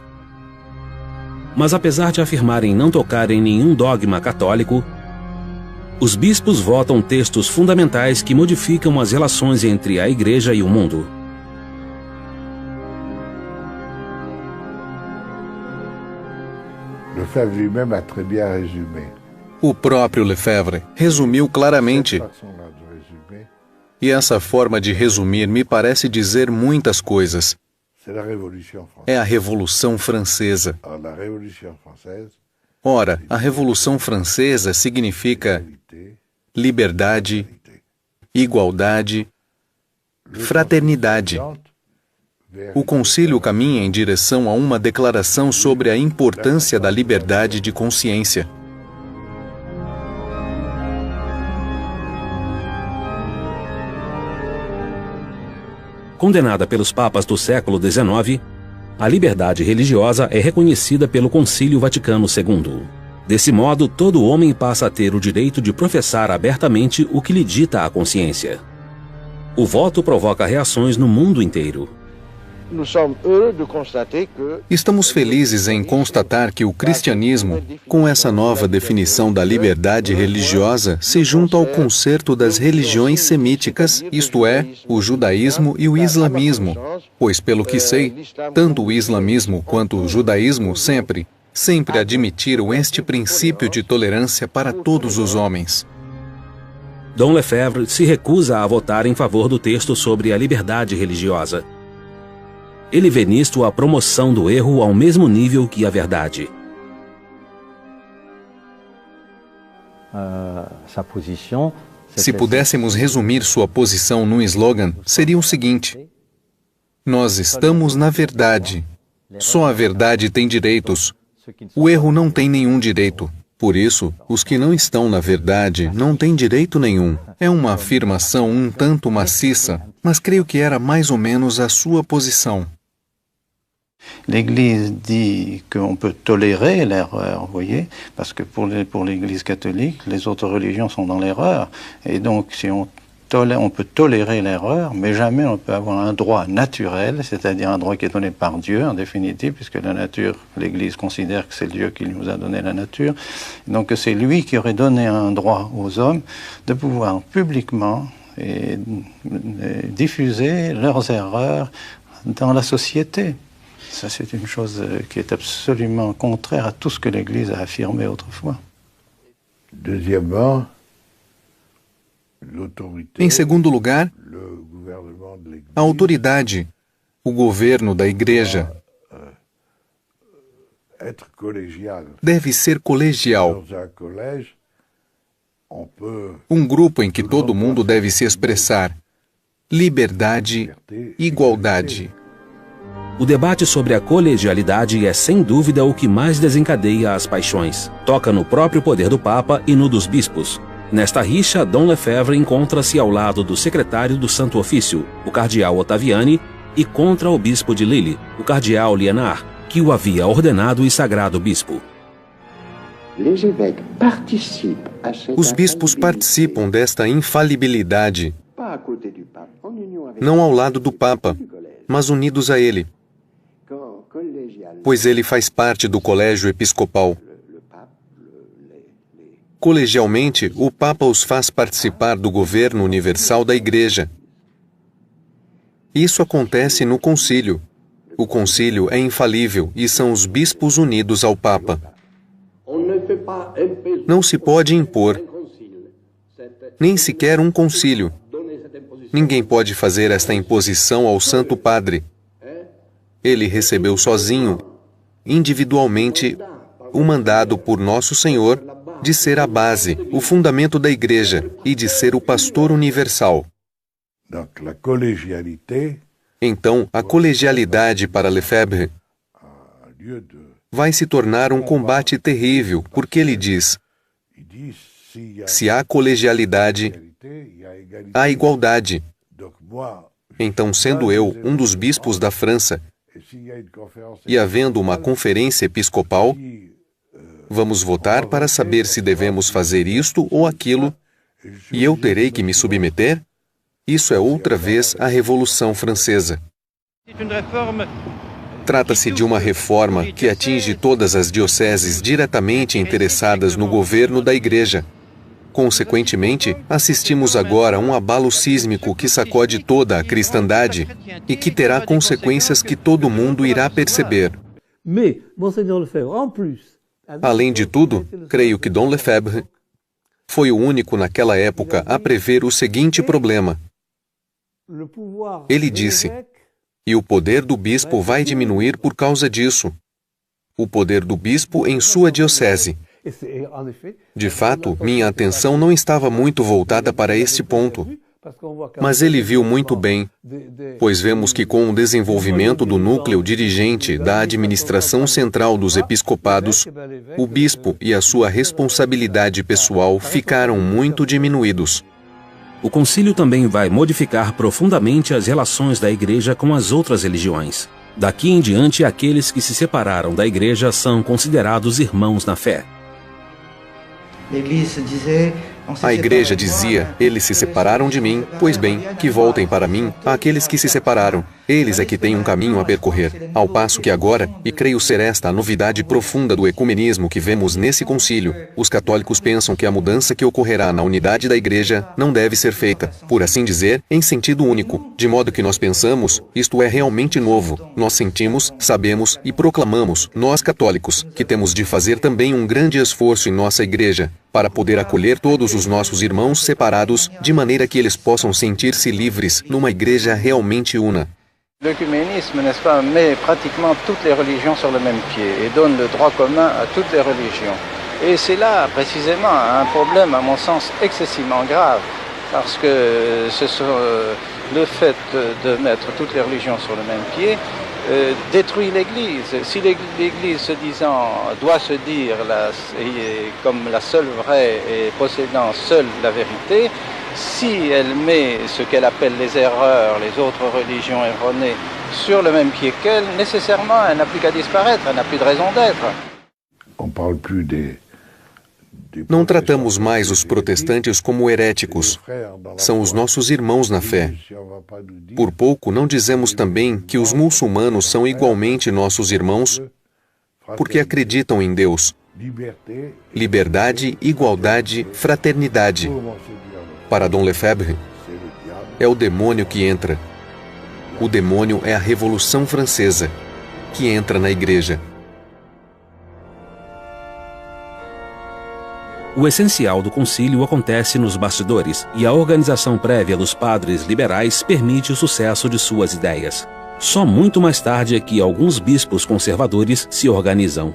Mas apesar de afirmarem não tocar em nenhum dogma católico, os bispos votam textos fundamentais que modificam as relações entre a Igreja e o mundo. Lefebvre lui-même a très bien résumé. O próprio Lefebvre resumiu claramente. E essa forma de resumir me parece dizer muitas coisas. É a Revolução Francesa. Ora, a Revolução Francesa significa liberdade, igualdade, fraternidade. O concílio caminha em direção a uma declaração sobre a importância da liberdade de consciência. Condenada pelos papas do século XIX, a liberdade religiosa é reconhecida pelo Concílio Vaticano II. Desse modo, todo homem passa a ter o direito de professar abertamente o que lhe dita a consciência. O voto provoca reações no mundo inteiro. Estamos felizes em constatar que o cristianismo, com essa nova definição da liberdade religiosa, se junta ao concerto das religiões semíticas, isto é, o judaísmo e o islamismo, pois, pelo que sei, tanto o islamismo quanto o judaísmo sempre admitiram este princípio de tolerância para todos os homens. Dom Lefebvre se recusa a votar em favor do texto sobre a liberdade religiosa. Ele vê nisto a promoção do erro ao mesmo nível que a verdade. Se pudéssemos resumir sua posição num slogan, seria o seguinte: nós estamos na verdade. Só a verdade tem direitos. O erro não tem nenhum direito. Por isso, os que não estão na verdade não têm direito nenhum. É uma afirmação um tanto maciça, mas creio que era mais ou menos a sua posição. L'Église dit qu'on peut tolérer l'erreur, vous voyez, parce que pour l'Église catholique, les autres religions sont dans l'erreur, et donc si on peut tolérer l'erreur, mais jamais on peut avoir un droit naturel, c'est-à-dire un droit qui est donné par Dieu, en définitive, puisque la nature, l'Église considère que c'est Dieu qui nous a donné la nature, donc c'est lui qui aurait donné un droit aux hommes de pouvoir publiquement diffuser leurs erreurs dans la société. Ça, c'est une chose qui est absolument contraire à tout ce que l'Église a affirmé autrefois. Deuxièmement, em segundo lugar, a autoridade, o governo da Igreja, deve ser colegial. Um grupo em que todo mundo deve se expressar. Liberdade, igualdade. O debate sobre a colegialidade é sem dúvida o que mais desencadeia as paixões. Toca no próprio poder do Papa e no dos bispos. Nesta rixa, Dom Lefebvre encontra-se ao lado do secretário do Santo Ofício, o cardeal Ottaviani, e contra o bispo de Lille, o cardeal Liénard, que o havia ordenado e sagrado bispo. Os bispos participam desta infalibilidade, não ao lado do Papa, mas unidos a ele, pois ele faz parte do colégio episcopal. Colegialmente, o Papa os faz participar do governo universal da Igreja. Isso acontece no concílio. O concílio é infalível e são os bispos unidos ao Papa. Não se pode impor. nem sequer um concílio. Ninguém pode fazer esta imposição ao Santo Padre. Ele recebeu sozinho, individualmente, o mandado por Nosso Senhor de ser a base, o fundamento da Igreja e de ser o pastor universal. Então, a colegialidade para Lefebvre vai se tornar um combate terrível, porque ele diz: se há colegialidade, há igualdade. Então, sendo eu um dos bispos da França, e havendo uma conferência episcopal, vamos votar para saber se devemos fazer isto ou aquilo, e eu terei que me submeter? Isso é outra vez a Revolução Francesa. Trata-se de uma reforma que atinge todas as dioceses diretamente interessadas no governo da Igreja. Consequentemente, assistimos agora a um abalo sísmico que sacode toda a cristandade e que terá consequências que todo mundo irá perceber. Além de tudo, creio que Dom Lefebvre foi o único naquela época a prever o seguinte problema. Ele disse: e o poder do bispo vai diminuir por causa disso. O poder do bispo em sua diocese. De fato, minha atenção não estava muito voltada para este ponto. Mas ele viu muito bem, pois vemos que com o desenvolvimento do núcleo dirigente da administração central dos episcopados, o bispo e a sua responsabilidade pessoal ficaram muito diminuídos. O concílio também vai modificar profundamente as relações da Igreja com as outras religiões. Daqui em diante, aqueles que se separaram da Igreja são considerados irmãos na fé. A Igreja dizia: eles se separaram de mim, pois bem, que voltem para mim aqueles que se separaram. Eles é que têm um caminho a percorrer. Ao passo que agora, e creio ser esta a novidade profunda do ecumenismo que vemos nesse concílio, os católicos pensam que a mudança que ocorrerá na unidade da Igreja não deve ser feita, por assim dizer, em sentido único, de modo que nós pensamos, isto é realmente novo. Nós sentimos, sabemos e proclamamos, nós católicos, que temos de fazer também um grande esforço em nossa Igreja, para poder acolher todos os nossos irmãos separados, de maneira que eles possam sentir-se livres numa Igreja realmente una. L'œcuménisme, n'est-ce pas, met pratiquement toutes les religions sur le même pied et donne le droit commun à toutes les religions. Et c'est là, précisément, un problème, à mon sens, excessivement grave, parce que le fait de mettre toutes les religions sur le même pied détruit l'Église. Si l'Église, se disant, doit se dire comme la seule vraie et possédant seule la vérité, si elle met ce qu'elle appelle les erreurs, les autres religions erronées, sur le même pied qu'elle, nécessairement, elle n'a plus qu'à disparaître, elle n'a plus de raison d'être. Não tratamos mais os protestantes como heréticos. São os nossos irmãos na fé. Por pouco não dizemos também que os muçulmanos são igualmente nossos irmãos, porque acreditam em Deus. Liberdade, igualdade, fraternidade. Para Dom Lefebvre, é o demônio que entra. O demônio é a Revolução Francesa, que entra na Igreja. O essencial do concílio acontece nos bastidores, e a organização prévia dos padres liberais permite o sucesso de suas ideias. Só muito mais tarde é que alguns bispos conservadores se organizam.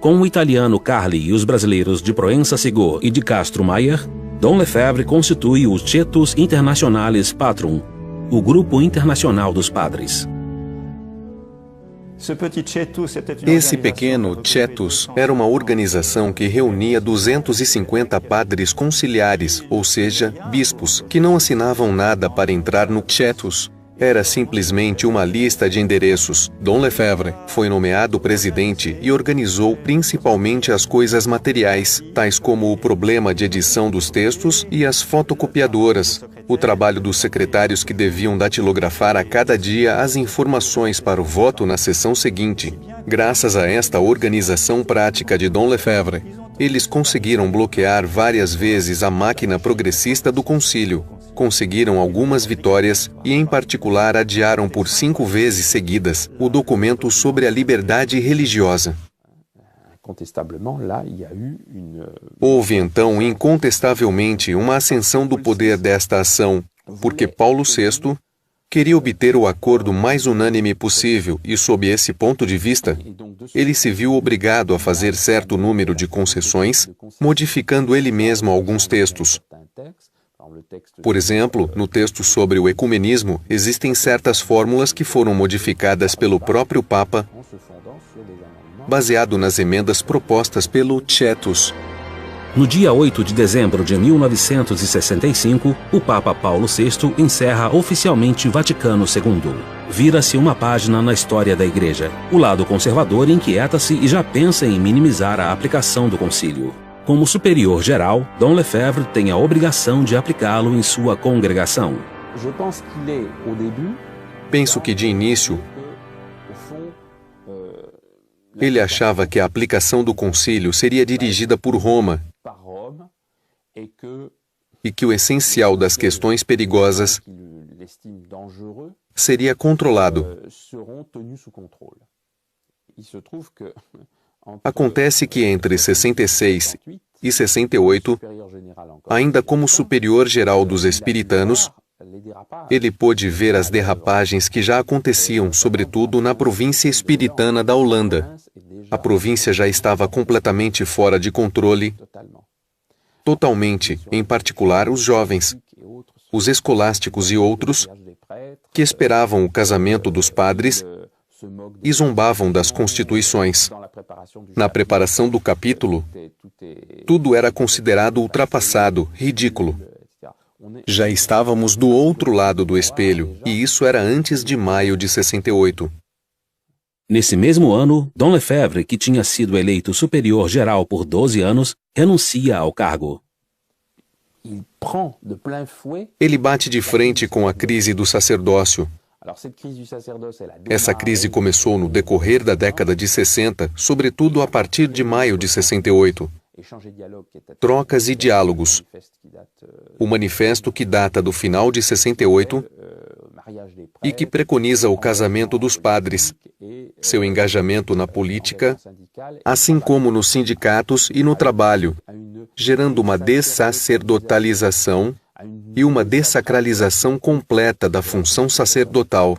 Com o italiano Carli e os brasileiros de Proença-Sigor e de Castro Maier, Dom Lefebvre constitui o Cetus Internationalis Patrum, o Grupo Internacional dos Padres. Esse pequeno Cetus era uma organização que reunia 250 padres conciliares, ou seja, bispos, que não assinavam nada para entrar no Cetus. Era simplesmente uma lista de endereços. Dom Lefebvre foi nomeado presidente e organizou principalmente as coisas materiais, tais como o problema de edição dos textos e as fotocopiadoras, o trabalho dos secretários que deviam datilografar a cada dia as informações para o voto na sessão seguinte. Graças a esta organização prática de Dom Lefebvre, eles conseguiram bloquear várias vezes a máquina progressista do concílio. Conseguiram algumas vitórias e, em particular, adiaram por 5 vezes seguidas o documento sobre a liberdade religiosa. Houve então, incontestavelmente, uma ascensão do poder desta ação, porque Paulo VI queria obter o acordo mais unânime possível e, sob esse ponto de vista, ele se viu obrigado a fazer certo número de concessões, modificando ele mesmo alguns textos. Por exemplo, no texto sobre o ecumenismo, existem certas fórmulas que foram modificadas pelo próprio Papa, baseado nas emendas propostas pelo Tietus. No dia 8 de dezembro de 1965, o Papa Paulo VI encerra oficialmente Vaticano II. Vira-se uma página na história da Igreja. O lado conservador inquieta-se e já pensa em minimizar a aplicação do concílio. Como superior geral, Dom Lefebvre tem a obrigação de aplicá-lo em sua congregação. Penso que, de início, ele achava que a aplicação do concílio seria dirigida por Roma e que o essencial das questões perigosas seria controlado. Acontece que entre 66 e 68, ainda como superior geral dos espiritanos, ele pôde ver as derrapagens que já aconteciam, sobretudo na província espiritana da Holanda. A província já estava completamente fora de controle, totalmente, em particular os jovens, os escolásticos e outros, que esperavam o casamento dos padres e zombavam das constituições. Na preparação do capítulo, tudo era considerado ultrapassado, ridículo. Já estávamos do outro lado do espelho, e isso era antes de maio de 68. Nesse mesmo ano, Dom Lefebvre, que tinha sido eleito superior geral por 12 anos, renuncia ao cargo. Ele bate de frente com a crise do sacerdócio. Essa crise começou no decorrer da década de 60, sobretudo a partir de maio de 68. Trocas e diálogos. O manifesto que data do final de 68 e que preconiza o casamento dos padres, seu engajamento na política, assim como nos sindicatos e no trabalho, gerando uma dessacerdotalização e uma dessacralização completa da função sacerdotal.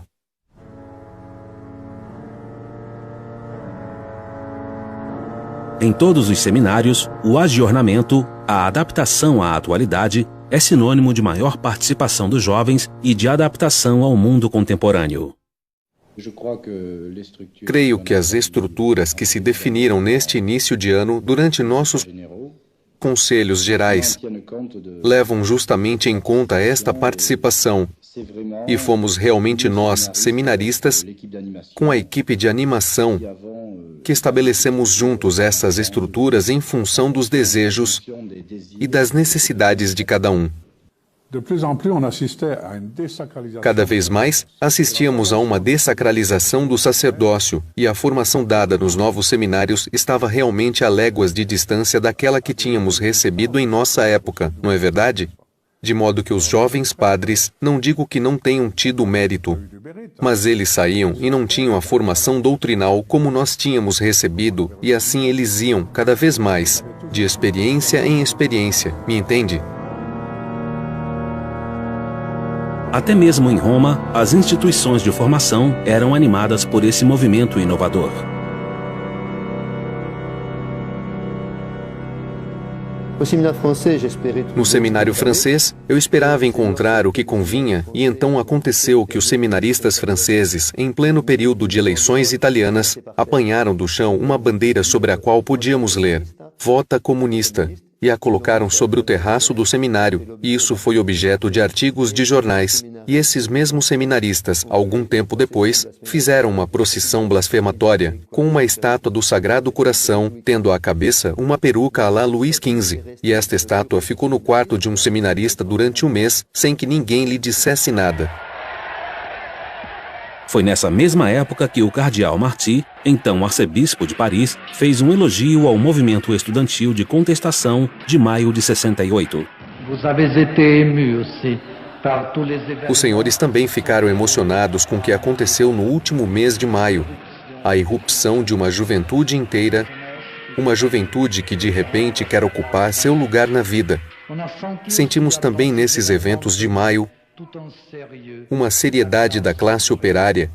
Em todos os seminários, o agiornamento, a adaptação à atualidade, é sinônimo de maior participação dos jovens e de adaptação ao mundo contemporâneo. Creio que as estruturas que se definiram neste início de ano durante nossos conselhos gerais levam justamente em conta esta participação, e fomos realmente nós, seminaristas, com a equipe de animação, que estabelecemos juntos essas estruturas em função dos desejos e das necessidades de cada um. Cada vez mais, assistíamos a uma dessacralização do sacerdócio, e a formação dada nos novos seminários estava realmente a léguas de distância daquela que tínhamos recebido em nossa época, não é verdade? De modo que os jovens padres, não digo que não tenham tido mérito, mas eles saíam e não tinham a formação doutrinal como nós tínhamos recebido, e assim eles iam, cada vez mais, de experiência em experiência, me entende? Até mesmo em Roma, as instituições de formação eram animadas por esse movimento inovador. No seminário francês, eu esperava encontrar o que convinha, e então aconteceu que os seminaristas franceses, em pleno período de eleições italianas, apanharam do chão uma bandeira sobre a qual podíamos ler "Vota comunista", e a colocaram sobre o terraço do seminário, e isso foi objeto de artigos de jornais. E esses mesmos seminaristas, algum tempo depois, fizeram uma procissão blasfematória, com uma estátua do Sagrado Coração, tendo à cabeça uma peruca à la Luís XV, e esta estátua ficou no quarto de um seminarista durante um mês, sem que ninguém lhe dissesse nada. Foi nessa mesma época que o cardeal Marty, então arcebispo de Paris, fez um elogio ao movimento estudantil de contestação de maio de 68. Os senhores também ficaram emocionados com o que aconteceu no último mês de maio, a irrupção de uma juventude inteira uma juventude que de repente quer ocupar seu lugar na vida. Sentimos também nesses eventos de maio uma seriedade da classe operária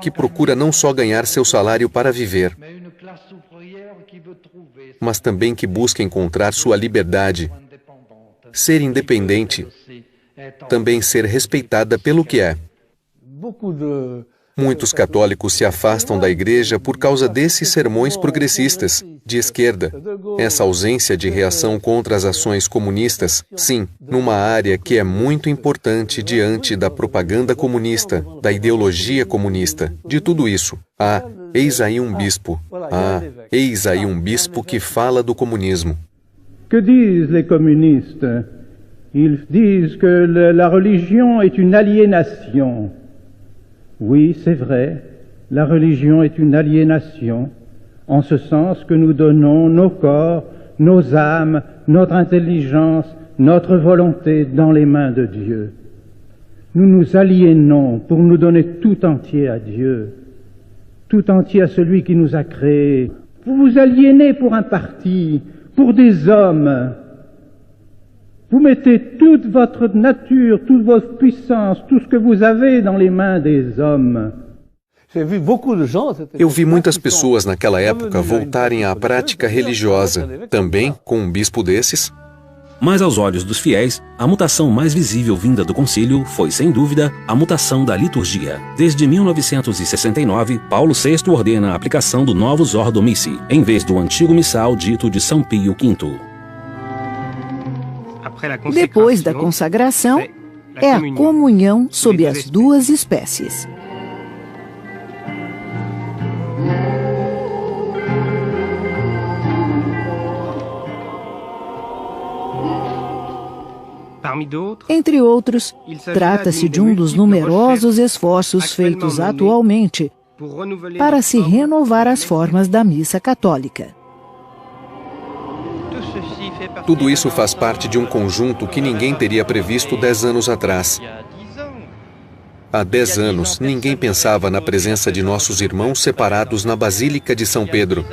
que procura não só ganhar seu salário para viver, mas também que busca encontrar sua liberdade, ser independente, também ser respeitada pelo que é. Muitos católicos se afastam da igreja por causa desses sermões progressistas, de esquerda. Essa ausência de reação contra as ações comunistas, sim, numa área que é muito importante diante da propaganda comunista, da ideologia comunista, de tudo isso. Eis aí um bispo. Eis aí um bispo que fala do comunismo. Que disent les communistes? Ils disent que la religion est une aliénation. Oui, c'est vrai, la religion est une aliénation, en ce sens que nous donnons nos corps, nos âmes, notre intelligence, notre volonté dans les mains de Dieu. Nous nous aliénons pour nous donner tout entier à Dieu, tout entier à celui qui nous a créés. Vous vous aliénez pour un parti, pour des hommes. Vous mettez toute votre nature, toute votre puissance, tout ce que vous avez dans les mains des hommes. Eu vi muitas pessoas naquela época voltarem à prática religiosa, também com um bispo desses. Mas aos olhos dos fiéis, a mutação mais visível vinda do concílio foi, sem dúvida, a mutação da liturgia. Desde 1969, Paulo VI ordena a aplicação do Novus Ordo Missae, em vez do antigo missal dito de São Pio V. Depois da consagração, é a comunhão sob as duas espécies. Entre outros, trata-se de um dos numerosos esforços feitos atualmente para se renovar as formas da missa católica. Tudo isso faz parte de um conjunto que ninguém teria previsto 10 anos atrás. Há 10 anos, ninguém pensava na presença de nossos irmãos separados na Basílica de São Pedro.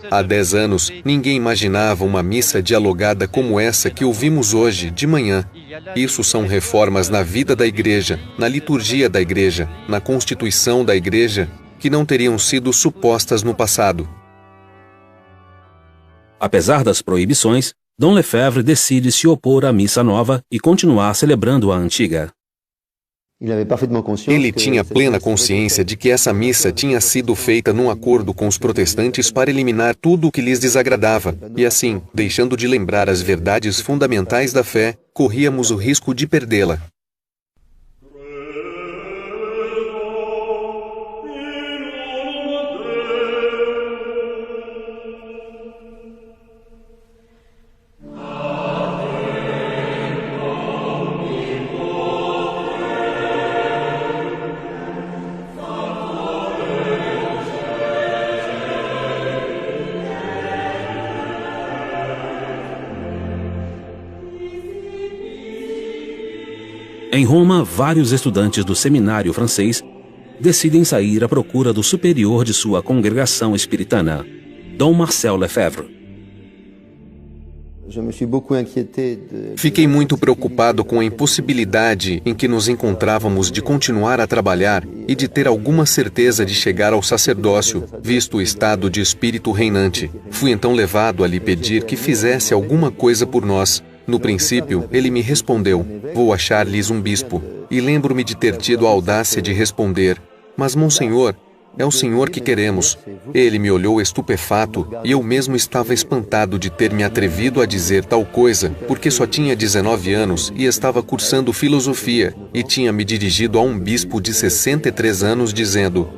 Há 10 anos, ninguém imaginava uma missa dialogada como essa que ouvimos hoje, de manhã. Isso são reformas na vida da igreja, na liturgia da igreja, na constituição da igreja, que não teriam sido supostas no passado. Apesar das proibições, Dom Lefebvre decide se opor à missa nova e continuar celebrando a antiga. Ele tinha plena consciência de que essa missa tinha sido feita num acordo com os protestantes para eliminar tudo o que lhes desagradava, e assim, deixando de lembrar as verdades fundamentais da fé, corríamos o risco de perdê-la. Em Roma, vários estudantes do seminário francês decidem sair à procura do superior de sua congregação espiritana, Dom Marcel Lefebvre. Fiquei muito preocupado com a impossibilidade em que nos encontrávamos de continuar a trabalhar e de ter alguma certeza de chegar ao sacerdócio, visto o estado de espírito reinante. Fui então levado a lhe pedir que fizesse alguma coisa por nós. No princípio, ele me respondeu: vou achar-lhes um bispo. E lembro-me de ter tido a audácia de responder: mas, monsenhor, é o senhor que queremos. Ele me olhou estupefato e eu mesmo estava espantado de ter me atrevido a dizer tal coisa, porque só tinha 19 anos e estava cursando filosofia, e tinha me dirigido a um bispo de 63 anos dizendo: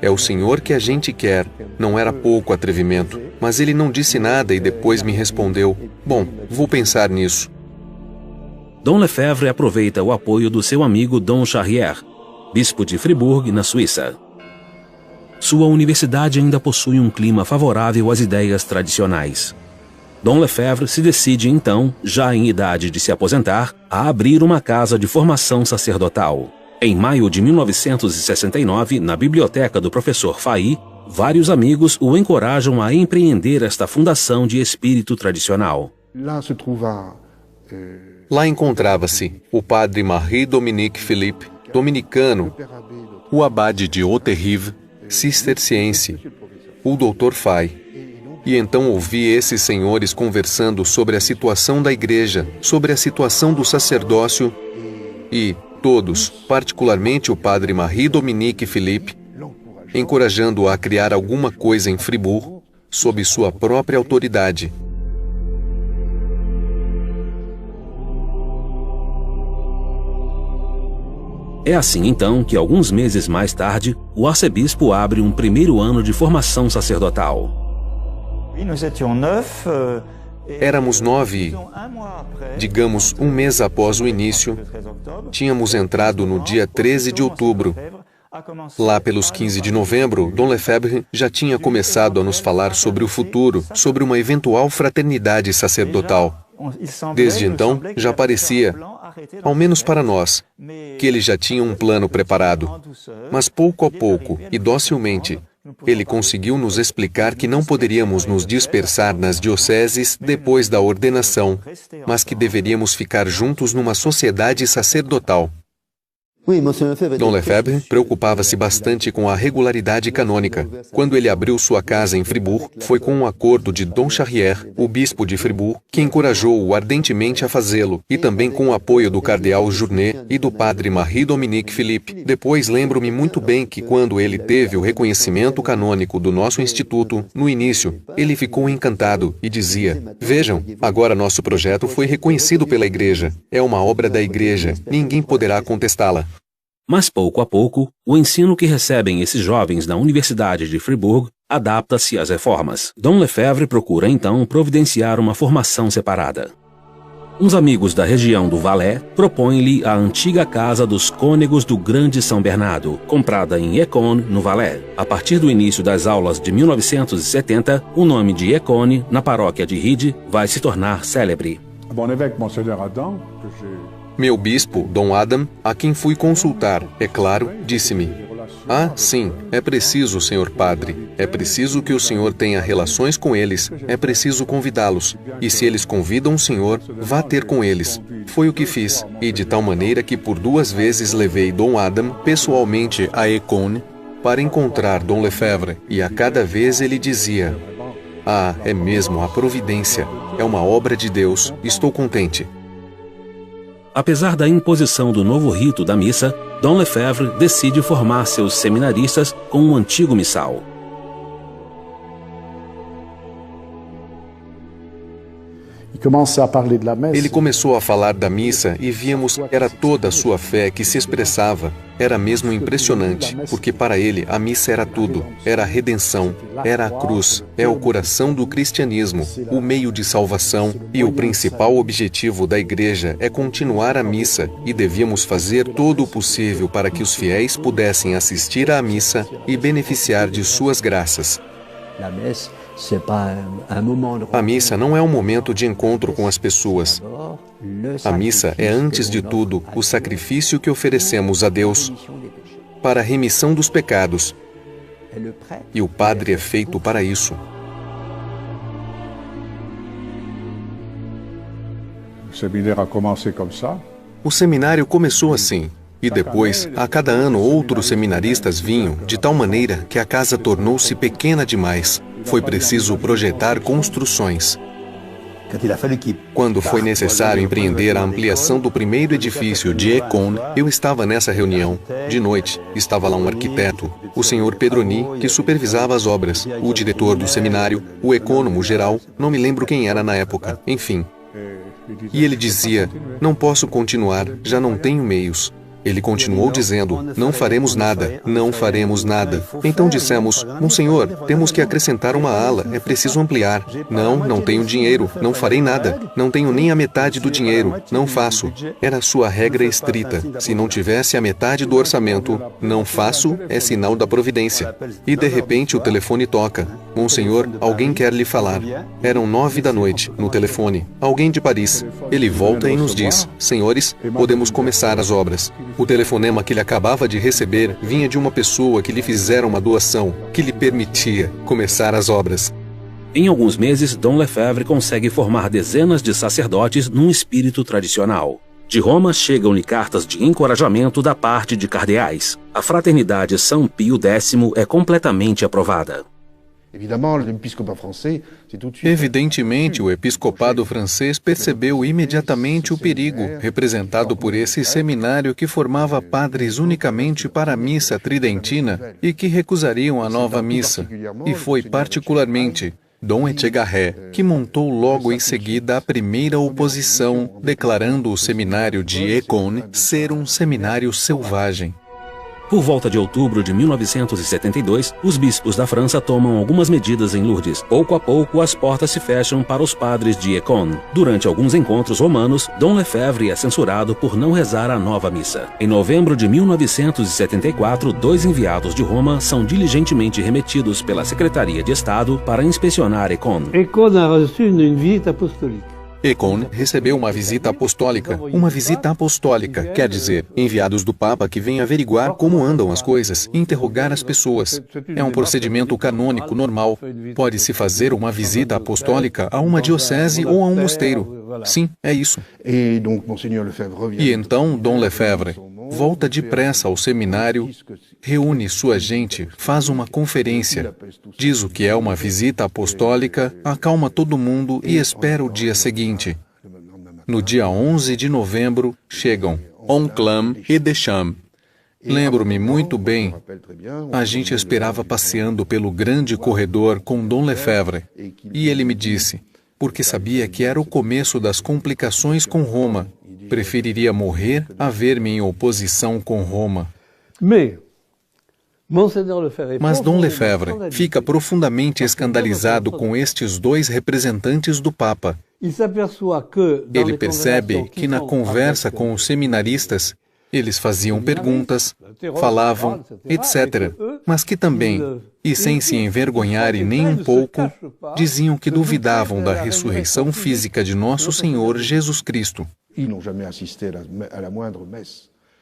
é o senhor que a gente quer. Não era pouco atrevimento, mas ele não disse nada e depois me respondeu: bom, vou pensar nisso. Dom Lefebvre aproveita o apoio do seu amigo Dom Charrier, bispo de Fribourg, na Suíça. Sua universidade ainda possui um clima favorável às ideias tradicionais. Dom Lefebvre se decide então, já em idade de se aposentar, a abrir uma casa de formação sacerdotal. Em maio de 1969, na biblioteca do professor Fahy, Vários amigos o encorajam a empreender esta fundação de espírito tradicional. Lá encontrava-se o padre Marie-Dominique Philippe, dominicano, o abade de Haut-Terrive, cisterciense, o Dr. Fay. E então ouvi esses senhores conversando sobre a situação da igreja, sobre a situação do sacerdócio e todos, particularmente o padre Marie-Dominique Philippe, encorajando-o a criar alguma coisa em Fribourg, sob sua própria autoridade. É assim, então, que alguns meses mais tarde, o arcebispo abre um primeiro ano de formação sacerdotal. Éramos 9 e, digamos, um mês após o início, tínhamos entrado no dia 13 de outubro. Lá pelos 15 de novembro, Dom Lefebvre já tinha começado a nos falar sobre o futuro, sobre uma eventual fraternidade sacerdotal. Desde então, já parecia, ao menos para nós, que ele já tinha um plano preparado. Mas pouco a pouco, e docilmente, ele conseguiu nos explicar que não poderíamos nos dispersar nas dioceses depois da ordenação, mas que deveríamos ficar juntos numa sociedade sacerdotal. Dom Lefebvre preocupava-se bastante com a regularidade canônica. Quando ele abriu sua casa em Fribourg, foi com um acordo de Dom Charrière, o bispo de Fribourg, que encorajou-o ardentemente a fazê-lo, e também com o apoio do cardeal Journet e do padre Marie-Dominique Philippe. Depois lembro-me muito bem que quando ele teve o reconhecimento canônico do nosso instituto, no início, ele ficou encantado e dizia: "Vejam, agora nosso projeto foi reconhecido pela igreja. É uma obra da igreja. Ninguém poderá contestá-la." Mas pouco a pouco, o ensino que recebem esses jovens na Universidade de Fribourg adapta-se às reformas. Dom Lefebvre procura então providenciar uma formação separada. Uns amigos da região do Valais propõem-lhe a antiga casa dos cônegos do Grande São Bernardo, comprada em Écône, no Valais. A partir do início das aulas de 1970, o nome de Écône, na paróquia de Ride, vai se tornar célebre. Meu bispo, Dom Adam, a quem fui consultar, é claro, disse-me: "Ah, sim, é preciso, senhor padre. É preciso que o senhor tenha relações com eles. É preciso convidá-los. E se eles convidam o senhor, vá ter com eles." Foi o que fiz, e de tal maneira que por 2 vezes levei Dom Adam pessoalmente a Écône para encontrar Dom Lefebvre, e a cada vez ele dizia: "Ah, é mesmo a providência. É uma obra de Deus. Estou contente." Apesar da imposição do novo rito da missa, Dom Lefebvre decide formar seus seminaristas com um antigo missal. Ele começou a falar da missa e víamos que era toda a sua fé que se expressava. Era mesmo impressionante, porque para ele a missa era tudo. Era a redenção, era a cruz, é o coração do cristianismo, o meio de salvação, e o principal objetivo da igreja é continuar a missa, e devíamos fazer todo o possível para que os fiéis pudessem assistir à missa e beneficiar de suas graças. A missa não é um momento de encontro com as pessoas. A missa é, antes de tudo, o sacrifício que oferecemos a Deus para a remissão dos pecados. E o padre é feito para isso. O seminário começou assim. E depois, a cada ano, outros seminaristas vinham, de tal maneira que a casa tornou-se pequena demais. Foi preciso projetar construções. Quando foi necessário empreender a ampliação do primeiro edifício de Écône, eu estava nessa reunião. De noite, estava lá um arquiteto, o senhor Pedroni, que supervisava as obras, o diretor do seminário, o ecônomo geral, não me lembro quem era na época, enfim. E ele dizia: "Não posso continuar, já não tenho meios." Ele continuou dizendo: "Não faremos nada, não faremos nada." Então dissemos: "Monsenhor, temos que acrescentar uma ala, é preciso ampliar." Não tenho dinheiro, não farei nada. Não tenho nem a metade do dinheiro, não faço." Era a sua regra estrita. Se não tivesse a metade do orçamento, não faço, é sinal da providência. E de repente o telefone toca. Monsenhor, alguém quer lhe falar. Eram 9 da noite, no telefone. Alguém de Paris. Ele volta e nos diz: senhores, podemos começar as obras. O telefonema que ele acabava de receber vinha de uma pessoa que lhe fizera uma doação, que lhe permitia começar as obras. Em alguns meses, Dom Lefebvre consegue formar dezenas de sacerdotes num espírito tradicional. De Roma chegam-lhe cartas de encorajamento da parte de cardeais. A fraternidade São Pio X é completamente aprovada. Evidentemente, o episcopado francês percebeu imediatamente o perigo representado por esse seminário que formava padres unicamente para a missa tridentina e que recusariam a nova missa. E foi particularmente Dom Etchegaray, que montou logo em seguida a primeira oposição, declarando o seminário de Écône ser um seminário selvagem. Por volta de outubro de 1972, os bispos da França tomam algumas medidas em Lourdes. Pouco a pouco, as portas se fecham para os padres de Écône. Durante alguns encontros romanos, Dom Lefebvre é censurado por não rezar a nova missa. Em novembro de 1974, 2 enviados de Roma são diligentemente remetidos pela Secretaria de Estado para inspecionar Écône. Écône a reçu une visite apostolique. Écône recebeu uma visita apostólica. Uma visita apostólica, quer dizer, enviados do Papa que vêm averiguar como andam as coisas e interrogar as pessoas. É um procedimento canônico normal. Pode-se fazer uma visita apostólica a uma diocese ou a um mosteiro. Sim, é isso. E então Dom Lefebvre volta depressa ao seminário, reúne sua gente, faz uma conferência, diz o que é uma visita apostólica, acalma todo mundo e espera o dia seguinte. No dia 11 de novembro, chegam Onclame e Deschamps. Lembro-me muito bem, a gente esperava passeando pelo grande corredor com Dom Lefebvre, e ele me disse, porque sabia que era o começo das complicações com Roma, preferiria morrer a ver-me em oposição com Roma. Mas Dom Lefebvre fica profundamente escandalizado com estes 2 representantes do Papa. Ele percebe que na conversa com os seminaristas, eles faziam perguntas, falavam, etc., mas que também, e sem se envergonharem nem um pouco, diziam que duvidavam da ressurreição física de nosso Senhor Jesus Cristo.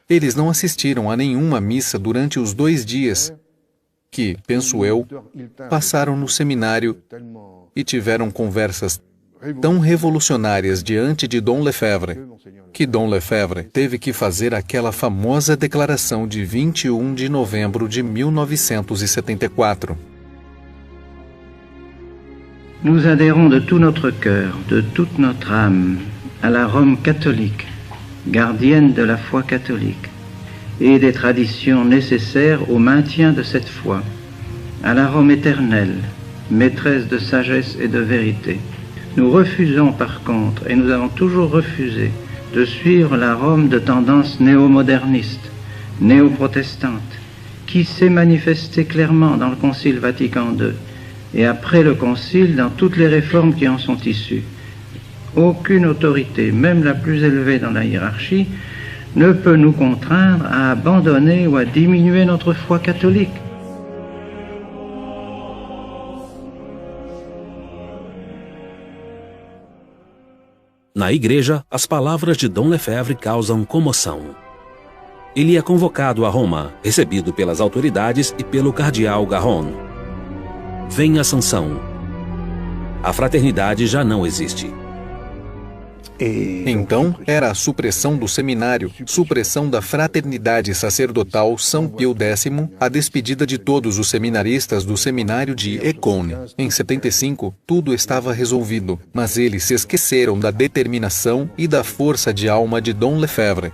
Eles não assistiram a nenhuma missa durante os 2 dias que, penso eu, passaram no seminário e tiveram conversas tão revolucionárias diante de Dom Lefebvre, que Dom Lefebvre teve que fazer aquela famosa declaração de 21 de novembro de 1974. Nous adhérons de tout notre cœur, de toute notre âme, à la Rome catholique, gardienne de la foi catholique, et des traditions nécessaires au maintien de cette foi, à la Rome éternelle, maîtresse de sagesse et de vérité. Nous refusons par contre, et nous avons toujours refusé, de suivre la Rome de tendance néo-moderniste, néo-protestante, qui s'est manifestée clairement dans le Concile Vatican II, et après le Concile dans toutes les réformes qui en sont issues. Aucune autorité, même la plus élevée dans la hiérarchie, ne peut nous contraindre à abandonner ou à diminuer notre foi catholique. Na igreja, as palavras de Dom Lefebvre causam comoção. Ele é convocado a Roma, recebido pelas autoridades e pelo cardeal Garron. Vem a sanção. A fraternidade já não existe. Então, era a supressão do seminário, supressão da fraternidade sacerdotal São Pio X, a despedida de todos os seminaristas do seminário de Écône. Em 75, tudo estava resolvido, mas eles se esqueceram da determinação e da força de alma de Dom Lefebvre.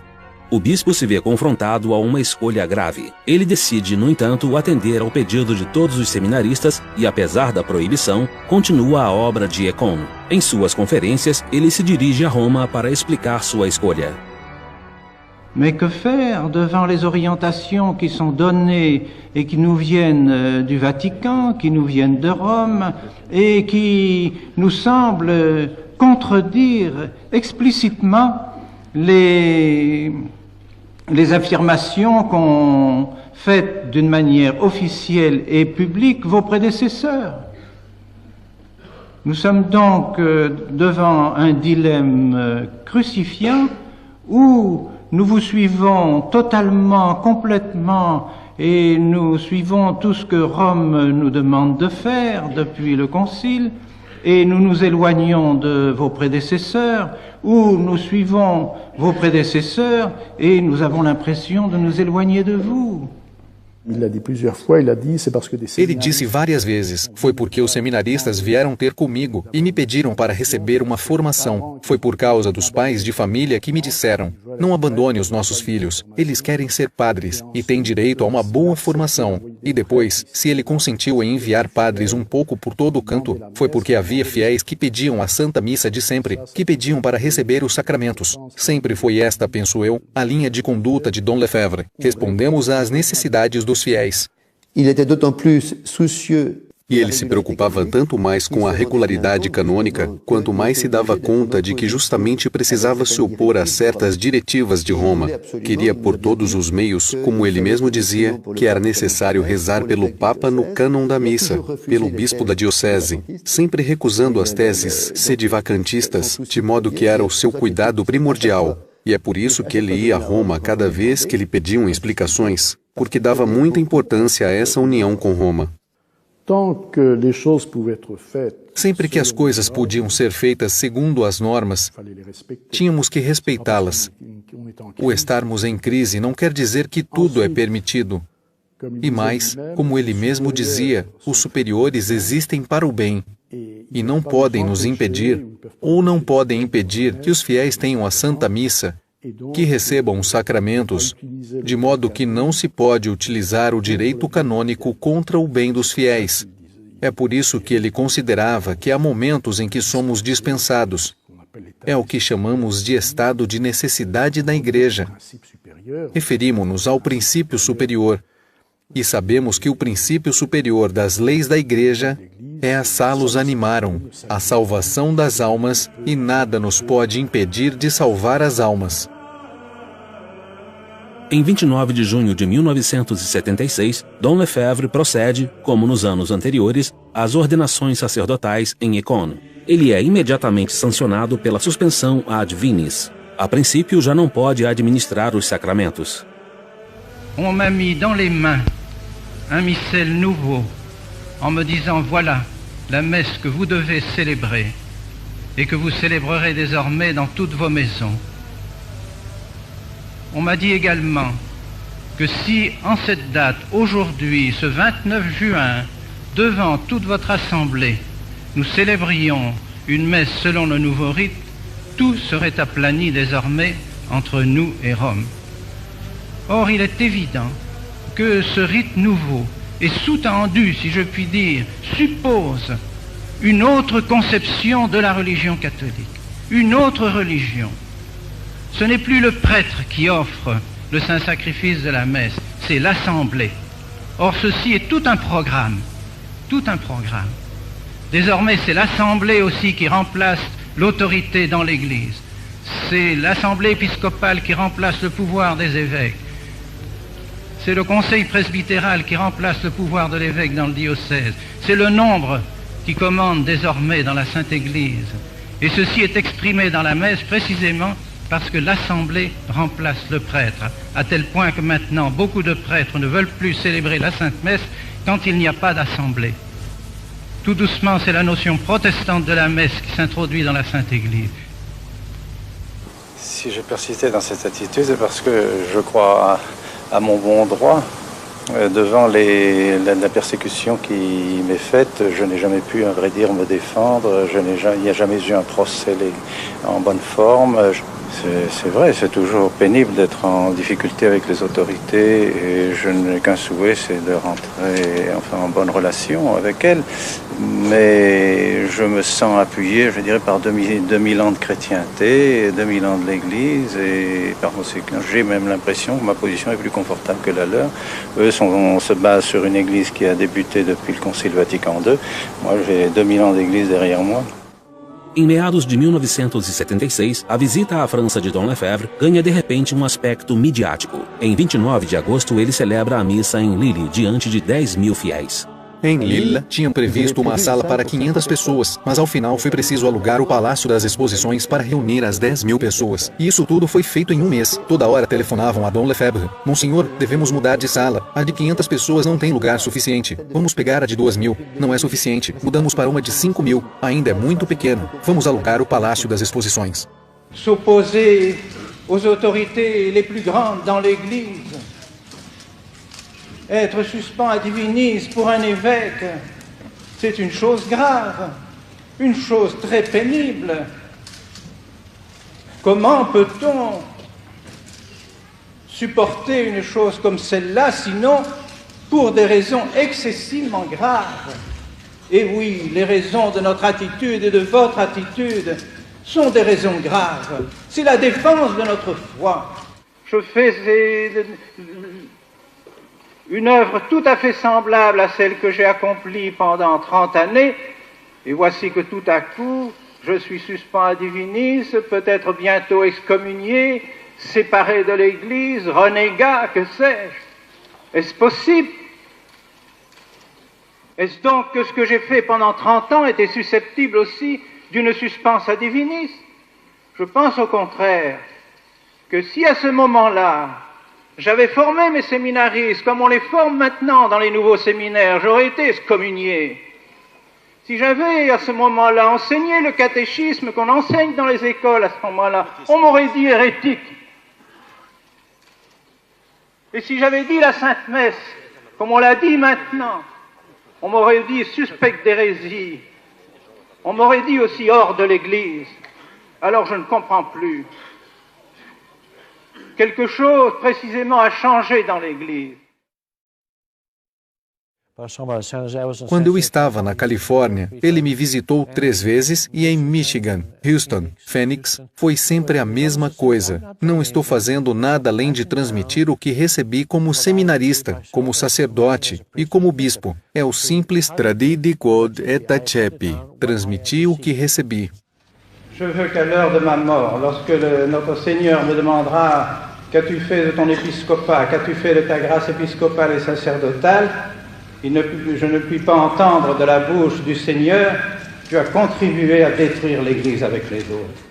O bispo se vê confrontado a uma escolha grave. Ele decide, no entanto, atender ao pedido de todos os seminaristas e, apesar da proibição, continua a obra de Écône. Em suas conferências, ele se dirige a Roma para explicar sua escolha. Mais que faire devant les orientations qui sont données et qui nous viennent du Vatican, qui nous viennent de Rome et qui nous semblent contredire explicitement les affirmations qu'ont faites d'une manière officielle et publique vos prédécesseurs. Nous sommes donc devant un dilemme crucifiant où nous vous suivons totalement, complètement, et nous suivons tout ce que Rome nous demande de faire depuis le Concile, et nous nous éloignons de vos prédécesseurs, ou nous suivons vos prédécesseurs et nous avons l'impression de nous éloigner de vous. Ele disse várias vezes, foi porque os seminaristas vieram ter comigo e me pediram para receber uma formação. Foi por causa dos pais de família que me disseram, não abandone os nossos filhos, eles querem ser padres e têm direito a uma boa formação. E depois, se ele consentiu em enviar padres um pouco por todo o canto, foi porque havia fiéis que pediam a Santa Missa de sempre, que pediam para receber os sacramentos. Sempre foi esta, penso eu, a linha de conduta de Dom Lefebvre. Respondemos às necessidades dos fiéis. E ele se preocupava tanto mais com a regularidade canônica, quanto mais se dava conta de que justamente precisava se opor a certas diretivas de Roma. Queria por todos os meios, como ele mesmo dizia, que era necessário rezar pelo Papa no cânon da missa, pelo bispo da diocese, sempre recusando as teses sedivacantistas, de modo que era o seu cuidado primordial. E é por isso que ele ia a Roma cada vez que lhe pediam explicações, porque dava muita importância a essa união com Roma. Sempre que as coisas podiam ser feitas segundo as normas, tínhamos que respeitá-las. O estarmos em crise não quer dizer que tudo é permitido. E mais, como ele mesmo dizia, os superiores existem para o bem e não podem nos impedir, ou não podem impedir que os fiéis tenham a Santa Missa, que recebam os sacramentos, de modo que não se pode utilizar o direito canônico contra o bem dos fiéis. É por isso que ele considerava que há momentos em que somos dispensados. É o que chamamos de estado de necessidade da Igreja. Referimos-nos ao princípio superior, e sabemos que o princípio superior das leis da Igreja é a salus animarum, a salvação das almas, e nada nos pode impedir de salvar as almas. Em 29 de junho de 1976, Dom Lefebvre procede, como nos anos anteriores, às ordenações sacerdotais em Écône. Ele é imediatamente sancionado pela suspensão ad vinis. A princípio, já não pode administrar os sacramentos. On m'a mis dans les mains un missel nouveau, en me disant, voilà, la messe que vous devez célébrer, et que vous célébrerez désormais dans toutes vos maisons. On m'a dit également que si, en cette date, aujourd'hui, ce 29 juin, devant toute votre assemblée, nous célébrions une messe selon le nouveau rite, tout serait aplani désormais entre nous et Rome. Or, il est évident que ce rite nouveau est sous-tendu, si je puis dire, suppose une autre conception de la religion catholique, une autre religion. Ce n'est plus le prêtre qui offre le saint sacrifice de la messe, c'est l'assemblée. Or, ceci est tout un programme, tout un programme. Désormais, c'est l'assemblée aussi qui remplace l'autorité dans l'Église. C'est l'assemblée épiscopale qui remplace le pouvoir des évêques. C'est le conseil presbytéral qui remplace le pouvoir de l'évêque dans le diocèse. C'est le nombre qui commande désormais dans la Sainte Église. Et ceci est exprimé dans la messe précisément parce que l'assemblée remplace le prêtre, à tel point que maintenant beaucoup de prêtres ne veulent plus célébrer la Sainte Messe quand il n'y a pas d'assemblée. Tout doucement, c'est la notion protestante de la messe qui s'introduit dans la Sainte Église. Si j'ai persisté dans cette attitude, c'est parce que je crois à mon bon droit. Devant la persécution qui m'est faite, je n'ai jamais pu, à vrai dire, me défendre. Il n'y a jamais eu un procès en bonne forme. C'est vrai, c'est toujours pénible d'être en difficulté avec les autorités et je n'ai qu'un souhait, c'est de rentrer en bonne relation avec elles. Mais je me sens appuyé, je dirais, par 2000 ans de chrétienté, 2000 ans de l'Église et par conséquent, j'ai même l'impression que ma position est plus confortable que la leur. Eux se basent sur une Église qui a débuté depuis le Concile Vatican II. Moi, j'ai 2000 ans d'Église derrière moi. Em meados de 1976, a visita à França de Dom Lefebvre ganha de repente um aspecto midiático. Em 29 de agosto, ele celebra a missa em Lille diante de 10.000 fiéis. Em Lille, tinham previsto uma sala para 500 pessoas, mas ao final foi preciso alugar o Palácio das Exposições para reunir as 10.000 pessoas. E isso tudo foi feito em um mês. Toda hora telefonavam a Dom Lefebvre. Monsenhor, devemos mudar de sala. A de 500 pessoas não tem lugar suficiente. Vamos pegar a de 2.000. Não é suficiente. Mudamos para uma de 5.000. Ainda é muito pequeno. Vamos alugar o Palácio das Exposições. S'opposer aux autorités les plus grandes dans l'Église, être suspens à divinis pour un évêque, c'est une chose grave, une chose très pénible. Comment peut-on supporter une chose comme celle-là, sinon pour des raisons excessivement graves? Et oui, les raisons de notre attitude et de votre attitude sont des raisons graves. C'est la défense de notre foi. Je fais une œuvre tout à fait semblable à celle que j'ai accomplie pendant 30 années, et voici que tout à coup, je suis suspens à divinis, peut-être bientôt excommunié, séparé de l'Église, renégat, que sais-je? Est-ce possible? Est-ce donc que ce que j'ai fait pendant 30 ans était susceptible aussi d'une suspense à divinis? Je pense au contraire que si à ce moment-là, j'avais formé mes séminaristes comme on les forme maintenant dans les nouveaux séminaires, j'aurais été excommunié. Si j'avais à ce moment-là enseigné le catéchisme qu'on enseigne dans les écoles à ce moment-là, on m'aurait dit hérétique. Et si j'avais dit la Sainte Messe, comme on l'a dit maintenant, on m'aurait dit suspect d'hérésie. On m'aurait dit aussi hors de l'Église. Alors je ne comprends plus. Quelque chose précisément a changé dans l'Église. Quando eu estava na Califórnia, ele me visitou 3 vezes e em Michigan, Houston, Phoenix, foi sempre a mesma coisa. Não estou fazendo nada além de transmitir o que recebi como seminarista, como sacerdote e como bispo. É o simples tradidi quod et accepi. Transmiti o que recebi. Je veux qu'à l'heure de ma mort, lorsque notre Seigneur me demandera qu'as-tu fait de ton épiscopat, qu'as-tu fait de ta grâce épiscopale et sacerdotale, je ne puis pas entendre de la bouche du Seigneur, tu as contribué à détruire l'Église avec les autres.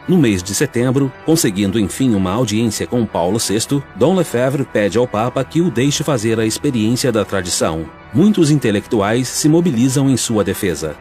No mês de setembro, conseguindo enfim uma audiência com Paulo VI, Dom Lefebvre pede ao Papa que o deixe fazer a experiência da tradição. Muitos intelectuais se mobilizam em sua defesa.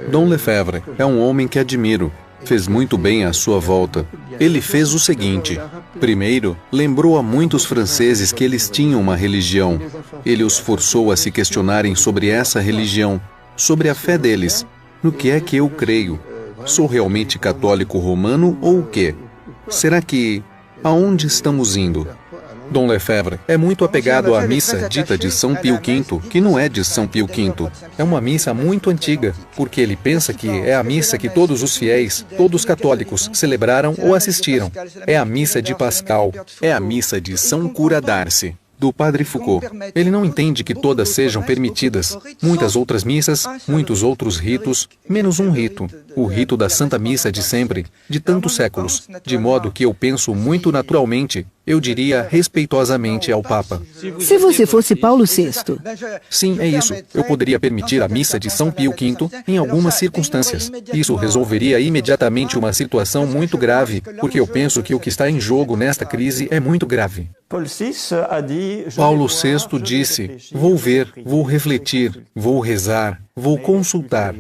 Dom Lefebvre é um homem que admiro. Fez muito bem à sua volta. Ele fez o seguinte: primeiro, lembrou a muitos franceses que eles tinham uma religião. Ele os forçou a se questionarem sobre essa religião, sobre a fé deles. No que é que eu creio? Sou realmente católico romano ou o quê? Será que... aonde estamos indo? Dom Lefebvre é muito apegado à missa dita de São Pio V, que não é de São Pio V. É uma missa muito antiga, porque ele pensa que é a missa que todos os fiéis, todos os católicos, celebraram ou assistiram. É a missa de Pascal, é a missa de São Cura d'Arce, do Padre Foucault. Ele não entende que todas sejam permitidas. Muitas outras missas, muitos outros ritos, menos um rito, o rito da Santa Missa de sempre, de tantos séculos, de modo que eu penso muito naturalmente, eu diria respeitosamente ao Papa. Se você fosse Paulo VI. Sim, é isso. Eu poderia permitir a missa de São Pio V em algumas circunstâncias. Isso resolveria imediatamente uma situação muito grave, porque eu penso que o que está em jogo nesta crise é muito grave. Paulo VI disse: vou ver, vou refletir, vou rezar, vou consultar.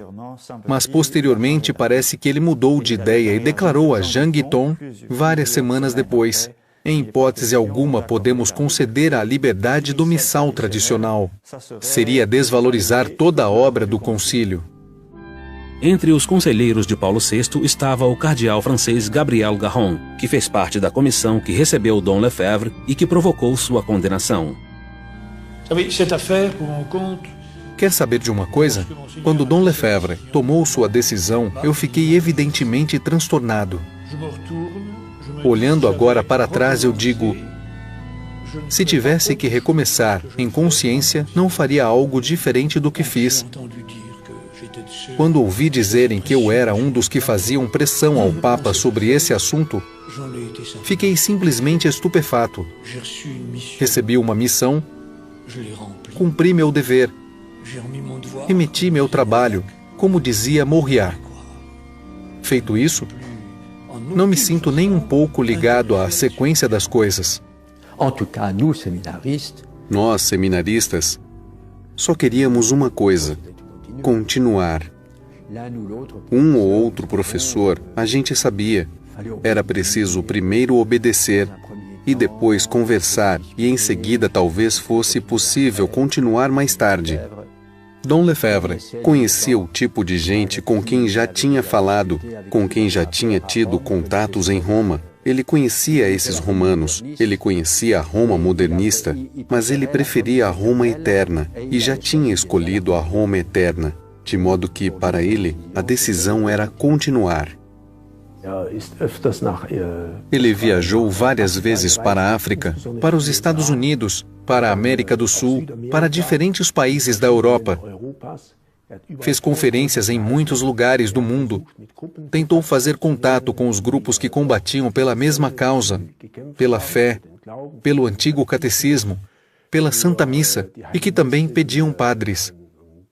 Mas posteriormente parece que ele mudou de ideia e declarou a Jean Guiton, várias semanas depois: em hipótese alguma podemos conceder a liberdade do missal tradicional. Seria desvalorizar toda a obra do concílio. Entre os conselheiros de Paulo VI estava o cardeal francês Gabriel Garron, que fez parte da comissão que recebeu Dom Lefebvre e que provocou sua condenação. Quer saber de uma coisa? Quando Dom Lefebvre tomou sua decisão, eu fiquei evidentemente transtornado. Olhando agora para trás, eu digo: se tivesse que recomeçar em consciência, não faria algo diferente do que fiz. Quando ouvi dizerem que eu era um dos que faziam pressão ao Papa sobre esse assunto, fiquei simplesmente estupefato. Recebi uma missão, Cumpri meu dever. Remeti meu trabalho, como dizia Mauriac. Feito isso, não me sinto nem um pouco ligado à sequência das coisas. Nós, seminaristas, só queríamos uma coisa: continuar. Um ou outro professor, a gente sabia, era preciso primeiro obedecer e depois conversar, e em seguida talvez fosse possível continuar mais tarde. Dom Lefebvre conhecia o tipo de gente com quem já tinha falado, com quem já tinha tido contatos em Roma. Ele conhecia esses romanos, ele conhecia a Roma modernista, mas ele preferia a Roma eterna e já tinha escolhido a Roma eterna, de modo que, para ele, a decisão era continuar. Ele viajou várias vezes para a África, para os Estados Unidos, para a América do Sul, para diferentes países da Europa. Fez conferências em muitos lugares do mundo. Tentou fazer contato com os grupos que combatiam pela mesma causa, pela fé, pelo antigo catecismo, pela Santa Missa, e que também pediam padres.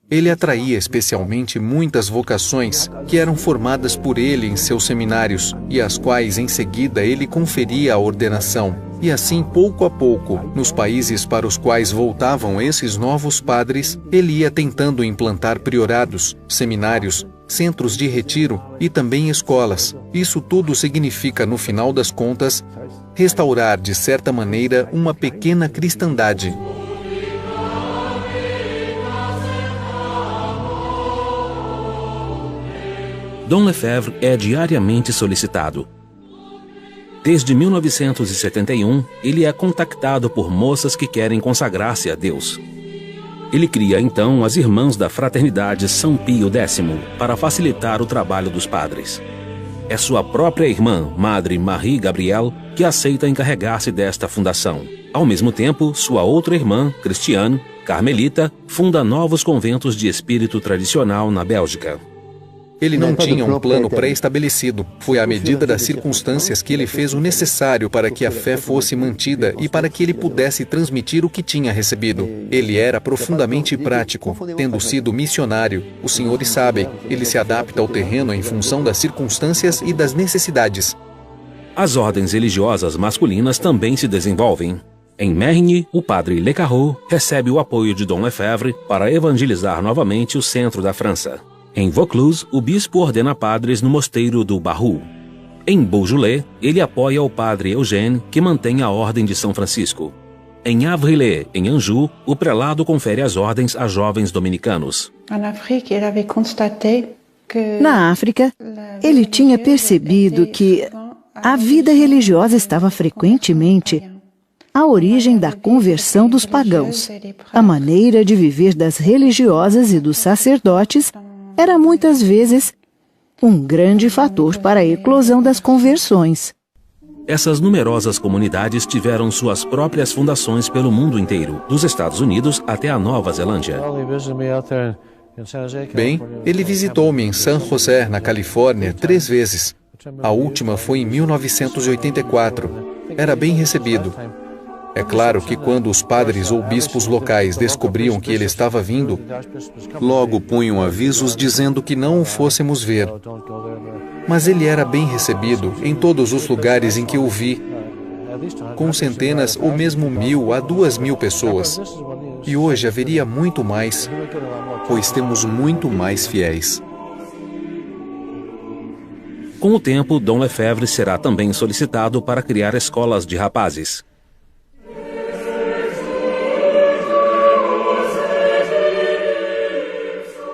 Ele atraía especialmente muitas vocações que eram formadas por ele em seus seminários e às quais em seguida ele conferia a ordenação. E assim, pouco a pouco, nos países para os quais voltavam esses novos padres, ele ia tentando implantar priorados, seminários, centros de retiro e também escolas. Isso tudo significa, no final das contas, restaurar, de certa maneira, uma pequena cristandade. Dom Lefebvre é diariamente solicitado. Desde 1971, ele é contactado por moças que querem consagrar-se a Deus. Ele cria então as Irmãs da Fraternidade São Pio X para facilitar o trabalho dos padres. É sua própria irmã, Madre Marie Gabrielle, que aceita encarregar-se desta fundação. Ao mesmo tempo, sua outra irmã, Christiane, carmelita, funda novos conventos de espírito tradicional na Bélgica. Ele não tinha um plano pré-estabelecido. Foi à medida das circunstâncias que ele fez o necessário para que a fé fosse mantida e para que ele pudesse transmitir o que tinha recebido. Ele era profundamente prático, tendo sido missionário. Os senhores sabem, ele se adapta ao terreno em função das circunstâncias e das necessidades. As ordens religiosas masculinas também se desenvolvem. Em Mérigny, o padre Le Carreau recebe o apoio de Dom Lefebvre para evangelizar novamente o centro da França. Em Vaucluse, o bispo ordena padres no mosteiro do Barroux. Em Beaujolais, ele apoia o padre Eugène, que mantém a ordem de São Francisco. Em Avrillé, em Anjou, o prelado confere as ordens a jovens dominicanos. Na África, ele tinha percebido que a vida religiosa estava frequentemente à origem da conversão dos pagãos. A maneira de viver das religiosas e dos sacerdotes era muitas vezes um grande fator para a eclosão das conversões. Essas numerosas comunidades tiveram suas próprias fundações pelo mundo inteiro, dos Estados Unidos até a Nova Zelândia. Bem, ele visitou-me em San José, na Califórnia, 3 vezes. A última foi em 1984. Era bem recebido. É claro que quando os padres ou bispos locais descobriam que ele estava vindo, logo punham avisos dizendo que não o fôssemos ver. Mas ele era bem recebido em todos os lugares em que o vi, com centenas ou mesmo 1.000 a 2.000 pessoas. E hoje haveria muito mais, pois temos muito mais fiéis. Com o tempo, Dom Lefebvre será também solicitado para criar escolas de rapazes.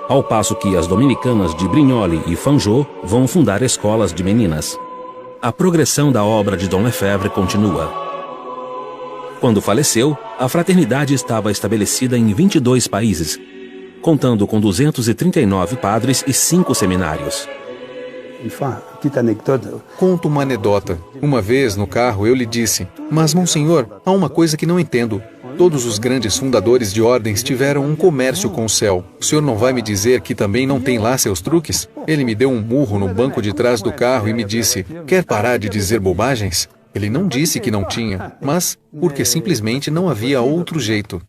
Ao passo que as dominicanas de Brignoles e Fanjeaux vão fundar escolas de meninas. A progressão da obra de Dom Lefebvre continua. Quando faleceu, a fraternidade estava estabelecida em 22 países, contando com 239 padres e 5 seminários. Conto uma anedota. Uma vez, no carro, eu lhe disse: "Mas, monsenhor, há uma coisa que não entendo. Todos os grandes fundadores de ordens tiveram um comércio com o céu. O senhor não vai me dizer que também não tem lá seus truques?" Ele me deu um murro no banco de trás do carro e me disse: "Quer parar de dizer bobagens?" Ele não disse que não tinha, mas porque simplesmente não havia outro jeito.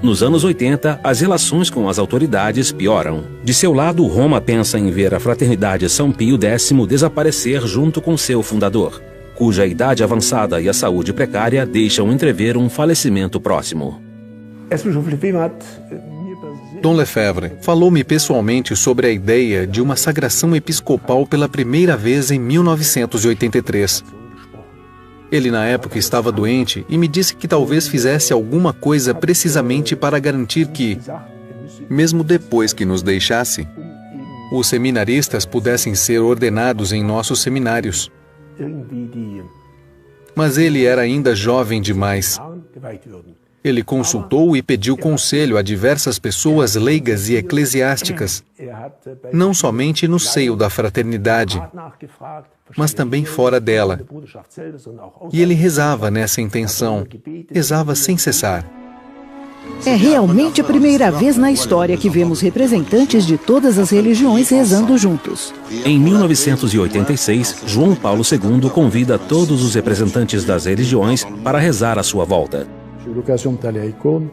Nos anos 80, as relações com as autoridades pioram. De seu lado, Roma pensa em ver a Fraternidade São Pio X desaparecer junto com seu fundador, cuja idade avançada e a saúde precária deixam entrever um falecimento próximo. Dom Lefebvre falou-me pessoalmente sobre a ideia de uma sagração episcopal pela primeira vez em 1983. Ele, na época, estava doente e me disse que talvez fizesse alguma coisa precisamente para garantir que, mesmo depois que nos deixasse, os seminaristas pudessem ser ordenados em nossos seminários. Mas ele era ainda jovem demais. Ele consultou e pediu conselho a diversas pessoas leigas e eclesiásticas, não somente no seio da fraternidade, mas também fora dela. E ele rezava nessa intenção, rezava sem cessar. É realmente a primeira vez na história que vemos representantes de todas as religiões rezando juntos. Em 1986, João Paulo II convida todos os representantes das religiões para rezar à sua volta.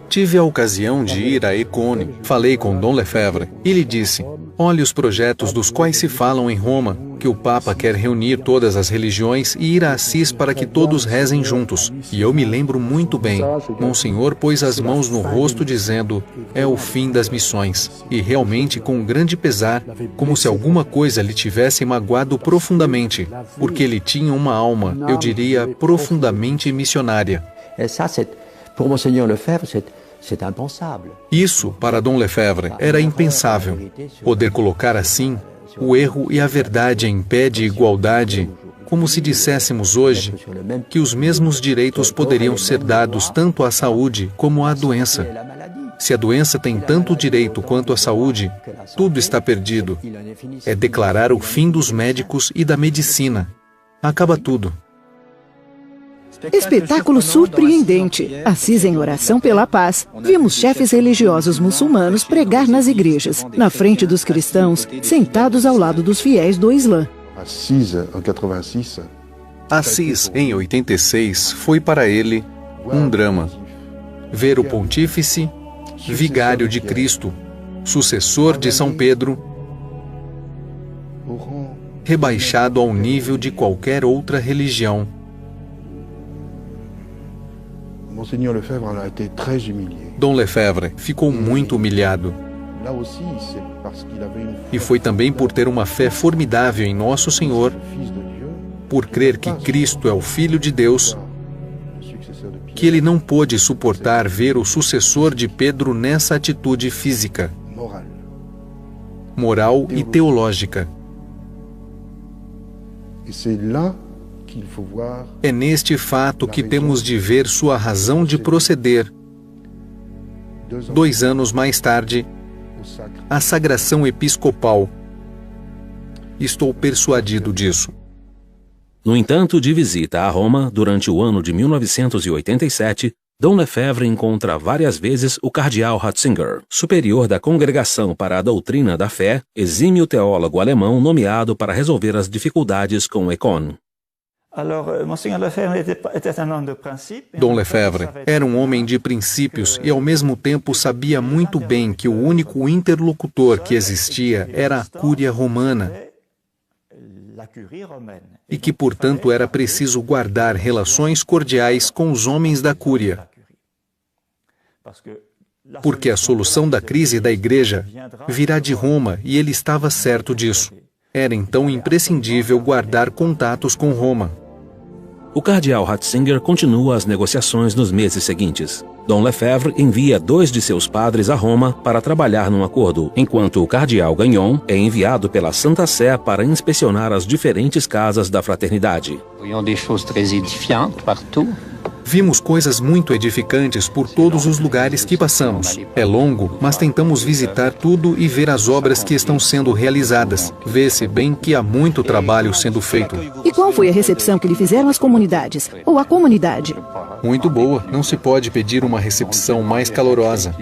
Tive a ocasião de ir a Econe. Falei com Dom Lefebvre e lhe disse: olhe os projetos dos quais se falam em Roma, que o Papa quer reunir todas as religiões e ir a Assis para que todos rezem juntos. E eu me lembro muito bem. Monsenhor pôs as mãos no rosto dizendo: é o fim das missões. E realmente, com grande pesar, como se alguma coisa lhe tivesse magoado profundamente, porque ele tinha uma alma, eu diria, profundamente missionária. Pour Monseigneur Lefebvre, c'est impensable. Isso, para Dom Lefebvre, era impensável. Poder colocar assim o erro e a verdade em pé de igualdade, como se disséssemos hoje que os mesmos direitos poderiam ser dados tanto à saúde como à doença. Se a doença tem tanto direito quanto a saúde, tudo está perdido. É declarar o fim dos médicos e da medicina. Acaba tudo. Espetáculo surpreendente. Assis em oração pela paz. Vimos chefes religiosos muçulmanos pregar nas igrejas, na frente dos cristãos, sentados ao lado dos fiéis do Islã. Assis, em 86, foi para ele um drama. Ver o pontífice, vigário de Cristo, sucessor de São Pedro, rebaixado ao nível de qualquer outra religião. Dom Lefebvre ficou muito humilhado. E foi também por ter uma fé formidável em Nosso Senhor, por crer que Cristo é o Filho de Deus, que ele não pôde suportar ver o sucessor de Pedro nessa atitude física, moral e teológica. É neste fato que temos de ver sua razão de proceder. 2 anos mais tarde, a sagração episcopal. Estou persuadido disso. No entanto, de visita a Roma durante o ano de 1987, Dom Lefebvre encontra várias vezes o cardeal Ratzinger, superior da Congregação para a Doutrina da Fé, exímio teólogo alemão nomeado para resolver as dificuldades com Econe. Dom Lefebvre era um homem de princípios e ao mesmo tempo sabia muito bem que o único interlocutor que existia era a Cúria Romana e que, portanto, era preciso guardar relações cordiais com os homens da Cúria, porque a solução da crise da Igreja virá de Roma e ele estava certo disso. Era então imprescindível guardar contatos com Roma. O cardeal Ratzinger continua as negociações nos meses seguintes. Dom Lefebvre envia 2 de seus padres a Roma para trabalhar num acordo, enquanto o cardeal Gagnon é enviado pela Santa Sé para inspecionar as diferentes casas da fraternidade. Vimos coisas muito edificantes por todos os lugares que passamos. É longo, mas tentamos visitar tudo e ver as obras que estão sendo realizadas. Vê-se bem que há muito trabalho sendo feito. E qual foi a recepção que lhe fizeram as comunidades? Ou a comunidade? Muito boa. Não se pode pedir uma recepção mais calorosa.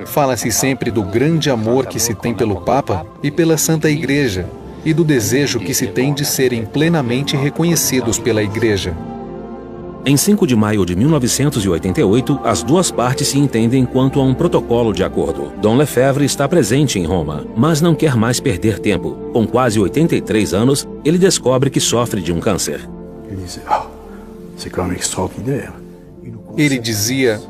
Fala-se sempre do grande amor que se tem pelo Papa e pela Santa Igreja, e do desejo que se tem de serem plenamente reconhecidos pela Igreja. Em 5 de maio de 1988, as duas partes se entendem quanto a um protocolo de acordo. Dom Lefebvre está presente em Roma, mas não quer mais perder tempo. Com quase 83 anos, ele descobre que sofre de um câncer. Ele dizia,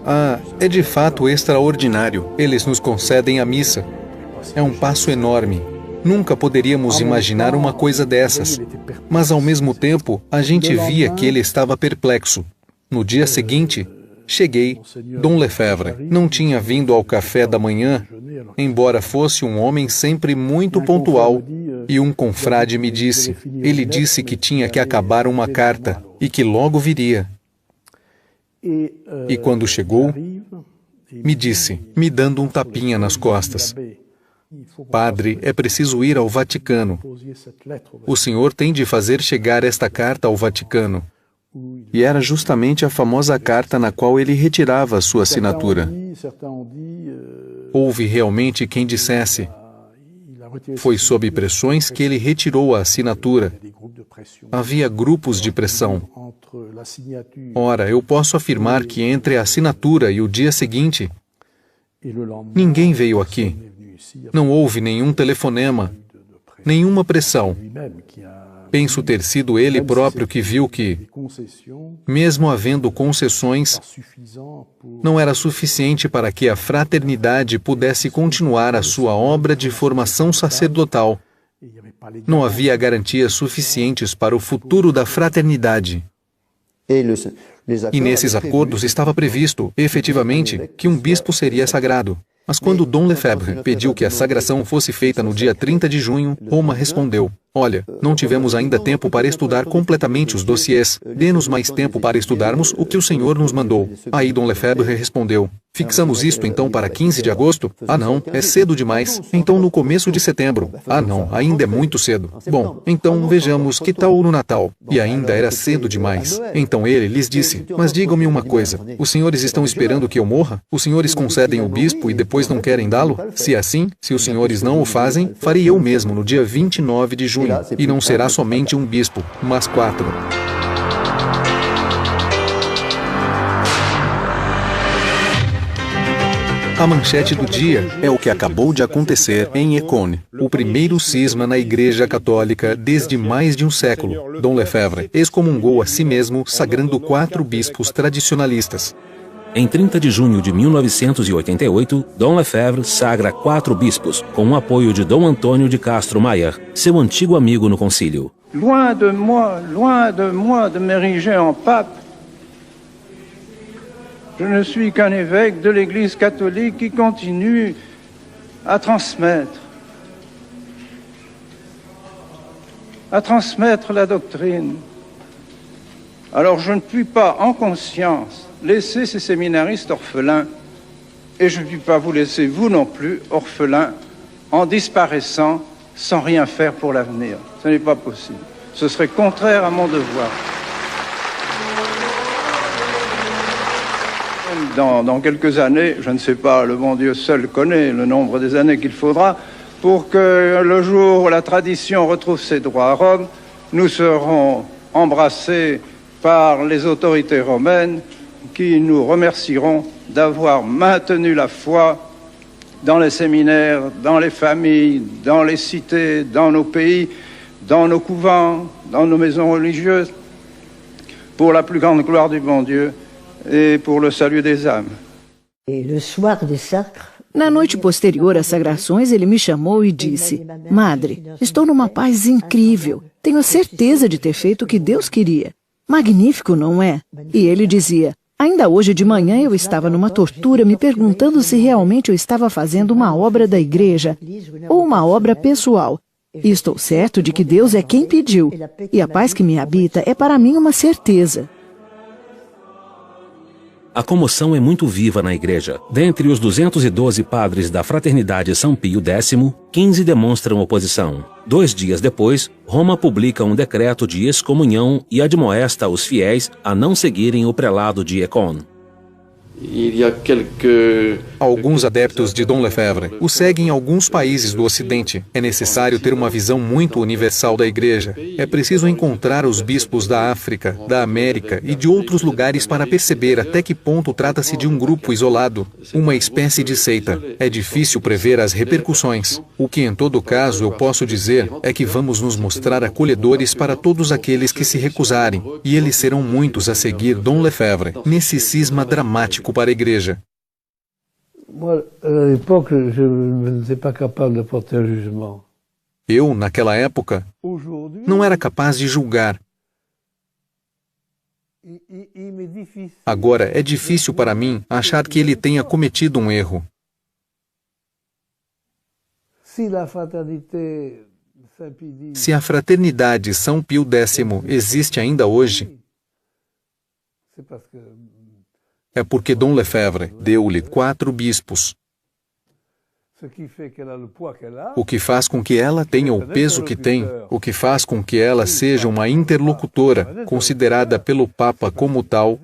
é de fato extraordinário. Eles nos concedem a missa. É um passo enorme. Nunca poderíamos imaginar uma coisa dessas. Mas, ao mesmo tempo, a gente via que ele estava perplexo. No dia seguinte, cheguei. Dom Lefebvre não tinha vindo ao café da manhã, embora fosse um homem sempre muito pontual. E um confrade me disse, ele disse que tinha que acabar uma carta e que logo viria. E quando chegou, me disse, me dando um tapinha nas costas, Padre, é preciso ir ao Vaticano. O senhor tem de fazer chegar esta carta ao Vaticano. E era justamente a famosa carta na qual ele retirava a sua assinatura. Houve realmente quem dissesse, foi sob pressões que ele retirou a assinatura. Havia grupos de pressão. Ora, eu posso afirmar que entre a assinatura e o dia seguinte, ninguém veio aqui. Não houve nenhum telefonema, nenhuma pressão. Penso ter sido ele próprio que viu que, mesmo havendo concessões, não era suficiente para que a fraternidade pudesse continuar a sua obra de formação sacerdotal. Não havia garantias suficientes para o futuro da fraternidade. E nesses acordos estava previsto, efetivamente, que um bispo seria sagrado. Mas quando Dom Lefebvre pediu que a sagração fosse feita no dia 30 de junho, Roma respondeu, olha, não tivemos ainda tempo para estudar completamente os dossiês. Dê-nos mais tempo para estudarmos o que o Senhor nos mandou. Aí Dom Lefebvre respondeu, fixamos isto então para 15 de agosto? Ah não, é cedo demais. Então no começo de setembro? Ah não, ainda é muito cedo. Bom, então vejamos que tal no Natal? E ainda era cedo demais. Então ele lhes disse, mas digam-me uma coisa, os senhores estão esperando que eu morra? Os senhores concedem o bispo e depois não querem dá-lo? Se é assim, se os senhores não o fazem, farei eu mesmo no dia 29 de junho. E não será somente um bispo, mas 4. A manchete do dia é o que acabou de acontecer em Écône, o primeiro cisma na Igreja Católica desde mais de um século. Dom Lefebvre excomungou a si mesmo, sagrando 4 bispos tradicionalistas. Em 30 de junho de 1988, Dom Lefebvre sagra 4 bispos, com o apoio de Dom Antônio de Castro Maier, seu antigo amigo no concílio. Loin de moi de m'ériger en pape, je ne suis qu'un évêque de l'Église catholique qui continue à transmettre la doctrine. Alors je ne puis pas, en conscience, laisser ces séminaristes orphelins, et je ne puis pas vous laisser, vous non plus, orphelins, en disparaissant sans rien faire pour l'avenir. Ce n'est pas possible. Ce serait contraire à mon devoir. Dans quelques années, je ne sais pas, le bon Dieu seul connaît le nombre des années qu'il faudra, pour que le jour où la tradition retrouve ses droits à Rome, nous serons embrassés par les autorités romaines qui nous remercieront d'avoir maintenu la foi dans les séminaires, dans les familles, dans les cités, dans nos pays, dans nos couvents, dans nos maisons religieuses, pour la plus grande gloire du bon Dieu et pour le salut des âmes. Na noite posterior às sagrações, ele me chamou e disse, Madre, estou numa paz incrível. Tenho certeza de ter feito o que Deus queria. Magnífico, não é? E ele dizia, ainda hoje de manhã eu estava numa tortura me perguntando se realmente eu estava fazendo uma obra da igreja ou uma obra pessoal. E estou certo de que Deus é quem pediu. E a paz que me habita é para mim uma certeza. A comoção é muito viva na igreja. Dentre os 212 padres da Fraternidade São Pio X, 15 demonstram oposição. 2 dias depois, Roma publica um decreto de excomunhão e admoesta os fiéis a não seguirem o prelado de Écône. Alguns adeptos de Dom Lefebvre o seguem em alguns países do Ocidente. É necessário ter uma visão muito universal da Igreja. É preciso encontrar os bispos da África, da América e de outros lugares para perceber até que ponto trata-se de um grupo isolado, uma espécie de seita. É difícil prever as repercussões. O que, em todo caso, eu posso dizer é que vamos nos mostrar acolhedores para todos aqueles que se recusarem, e eles serão muitos a seguir Dom Lefebvre, nesse cisma dramático para a Igreja. Eu, naquela época, não era capaz de julgar. Agora, é difícil para mim achar que ele tenha cometido um erro. Se a Fraternidade São Pio X existe ainda hoje, é porque Dom Lefebvre deu-lhe 4 bispos, o que faz com que ela tenha o peso que tem, o que faz com que ela seja uma interlocutora, considerada pelo Papa como tal,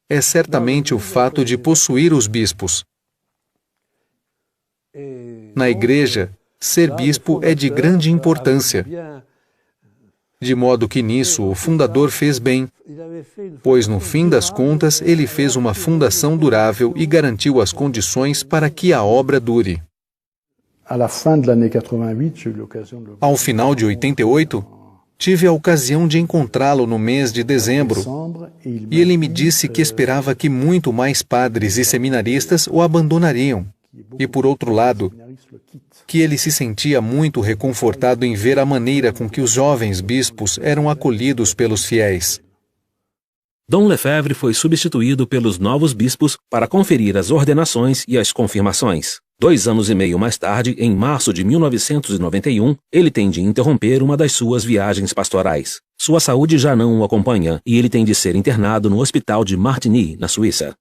é certamente o fato de possuir os bispos. Na Igreja, ser bispo é de grande importância, de modo que nisso o fundador fez bem, pois no fim das contas ele fez uma fundação durável e garantiu as condições para que a obra dure. Ao final de 88, tive a ocasião de encontrá-lo no mês de dezembro, e ele me disse que esperava que muito mais padres e seminaristas o abandonariam, e por outro lado, que ele se sentia muito reconfortado em ver a maneira com que os jovens bispos eram acolhidos pelos fiéis. Dom Lefebvre foi substituído pelos novos bispos para conferir as ordenações e as confirmações. 2 anos e meio mais tarde, em março de 1991, ele tem de interromper uma das suas viagens pastorais. Sua saúde já não o acompanha e ele tem de ser internado no hospital de Martigny, na Suíça.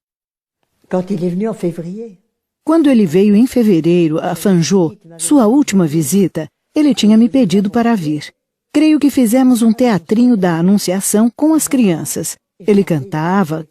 Quando ele veio em fevereiro a Fanjeaux, sua última visita, ele tinha me pedido para vir. Creio que fizemos um teatrinho da Anunciação com as crianças. Ele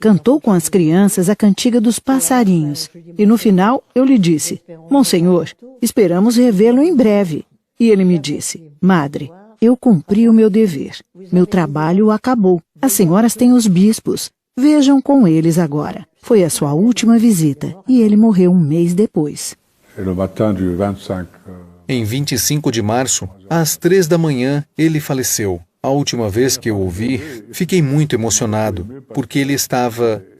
cantou com as crianças a cantiga dos passarinhos. E no final eu lhe disse: Monsenhor, esperamos revê-lo em breve. E ele me disse: Madre, eu cumpri o meu dever. Meu trabalho acabou. As senhoras têm os bispos. Vejam com eles agora. Foi a sua última visita e ele morreu um mês depois. Em 25 de março, às 3 da manhã, ele faleceu. A última vez que eu o vi, fiquei muito emocionado, porque ele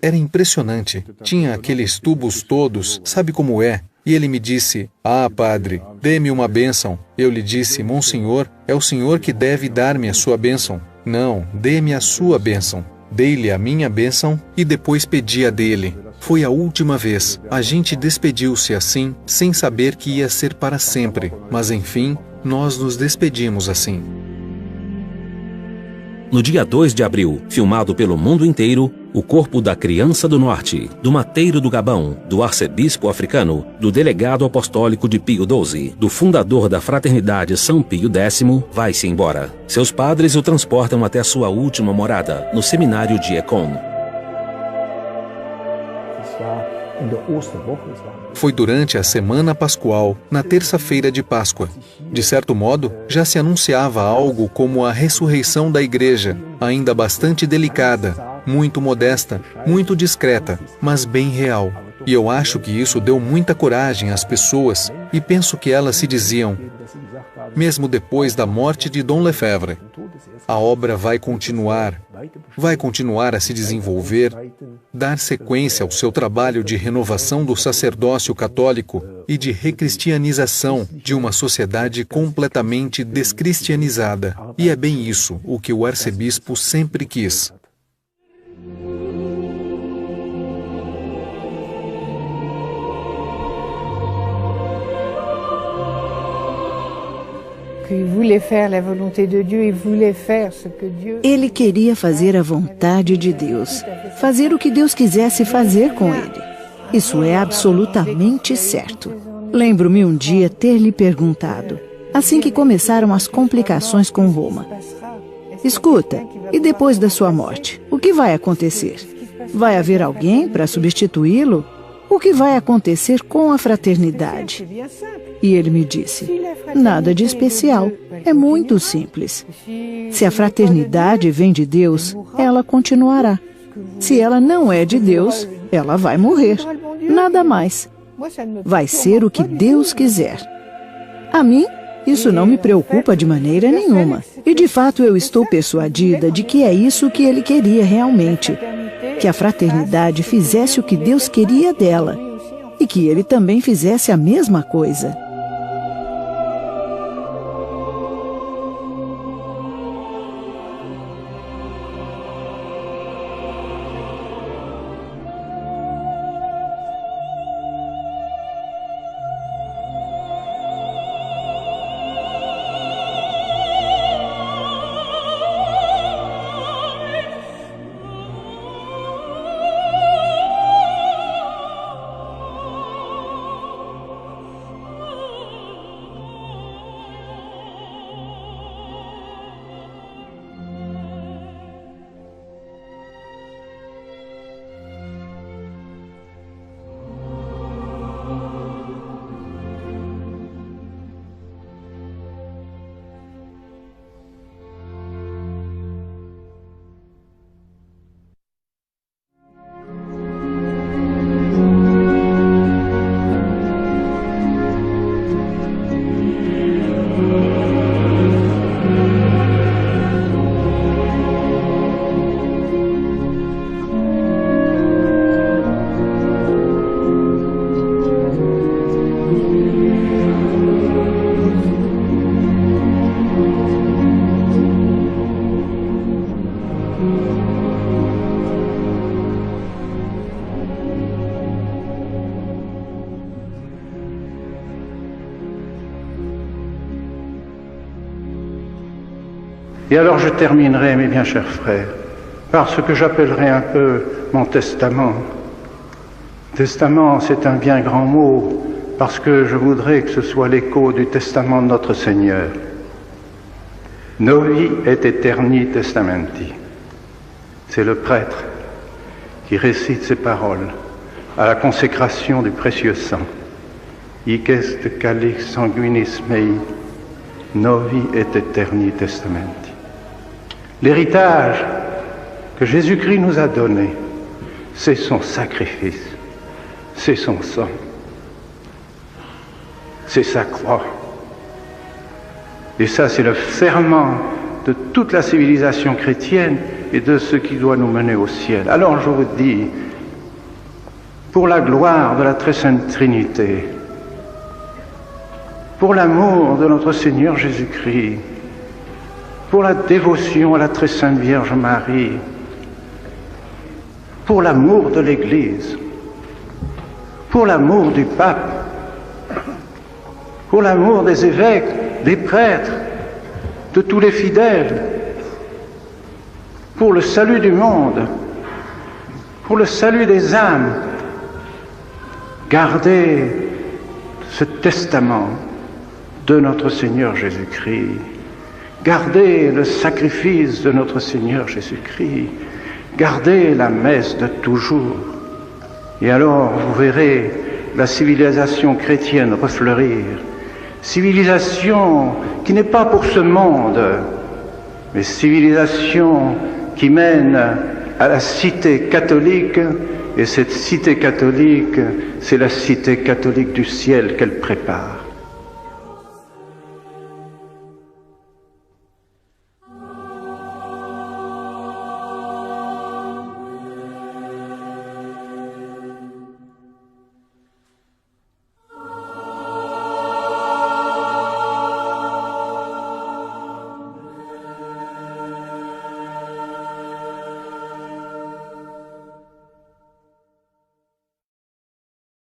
era impressionante. Tinha aqueles tubos todos, sabe como é? E ele me disse: Ah, padre, dê-me uma bênção. Eu lhe disse: Monsenhor, é o senhor que deve dar-me a sua bênção. Não, dê-me a sua bênção. Dei-lhe a minha bênção e depois pedi a dele. Foi a última vez. A gente despediu-se assim, sem saber que ia ser para sempre. Mas enfim, nós nos despedimos assim. No dia 2 de abril, filmado pelo mundo inteiro, o corpo da criança do norte, do mateiro do Gabão, do arcebispo africano, do delegado apostólico de Pio XII, do fundador da Fraternidade São Pio X, vai-se embora. Seus padres o transportam até sua última morada, no seminário de Écon. Foi durante a Semana Pascual, na terça-feira de Páscoa. De certo modo, já se anunciava algo como a ressurreição da Igreja, ainda bastante delicada, muito modesta, muito discreta, mas bem real. E eu acho que isso deu muita coragem às pessoas, e penso que elas se diziam: mesmo depois da morte de Dom Lefebvre, a obra vai continuar a se desenvolver, dar sequência ao seu trabalho de renovação do sacerdócio católico e de recristianização de uma sociedade completamente descristianizada. E é bem isso o que o arcebispo sempre quis. Ele queria fazer a vontade de Deus, fazer o que Deus quisesse fazer com ele. Isso é absolutamente certo. Lembro-me um dia ter lhe perguntado, assim que começaram as complicações com Roma: escuta, e depois da sua morte, o que vai acontecer? Vai haver alguém para substituí-lo? O que vai acontecer com a fraternidade? E ele me disse: nada de especial, é muito simples. Se a fraternidade vem de Deus, ela continuará. Se ela não é de Deus, ela vai morrer. Nada mais. Vai ser o que Deus quiser. A mim, isso não me preocupa de maneira nenhuma. E de fato eu estou persuadida de que é isso que ele queria realmente. Que a fraternidade fizesse o que Deus queria dela. E que ele também fizesse a mesma coisa. Et alors je terminerai, mes bien chers frères, par ce que j'appellerai un peu mon testament. Testament, c'est un bien grand mot, parce que je voudrais que ce soit l'écho du testament de notre Seigneur. Novi et aeterni testamenti. C'est le prêtre qui récite ces paroles à la consécration du précieux sang. Hic est calix sanguinis mei, novi et aeterni testamenti. L'héritage que Jésus-Christ nous a donné, c'est son sacrifice, c'est son sang, c'est sa croix. Et ça, c'est le ferment de toute la civilisation chrétienne et de ce qui doit nous mener au ciel. Alors je vous dis, pour la gloire de la très sainte Trinité, pour l'amour de notre Seigneur Jésus-Christ, pour la dévotion à la très sainte Vierge Marie, pour l'amour de l'Église, pour l'amour du pape, pour l'amour des évêques, des prêtres, de tous les fidèles, pour le salut du monde, pour le salut des âmes, gardez ce testament de notre Seigneur Jésus-Christ. Gardez le sacrifice de notre Seigneur Jésus-Christ. Gardez la messe de toujours. Et alors vous verrez la civilisation chrétienne refleurir. Civilisation qui n'est pas pour ce monde, mais civilisation qui mène à la cité catholique. Et cette cité catholique, c'est la cité catholique du ciel qu'elle prépare.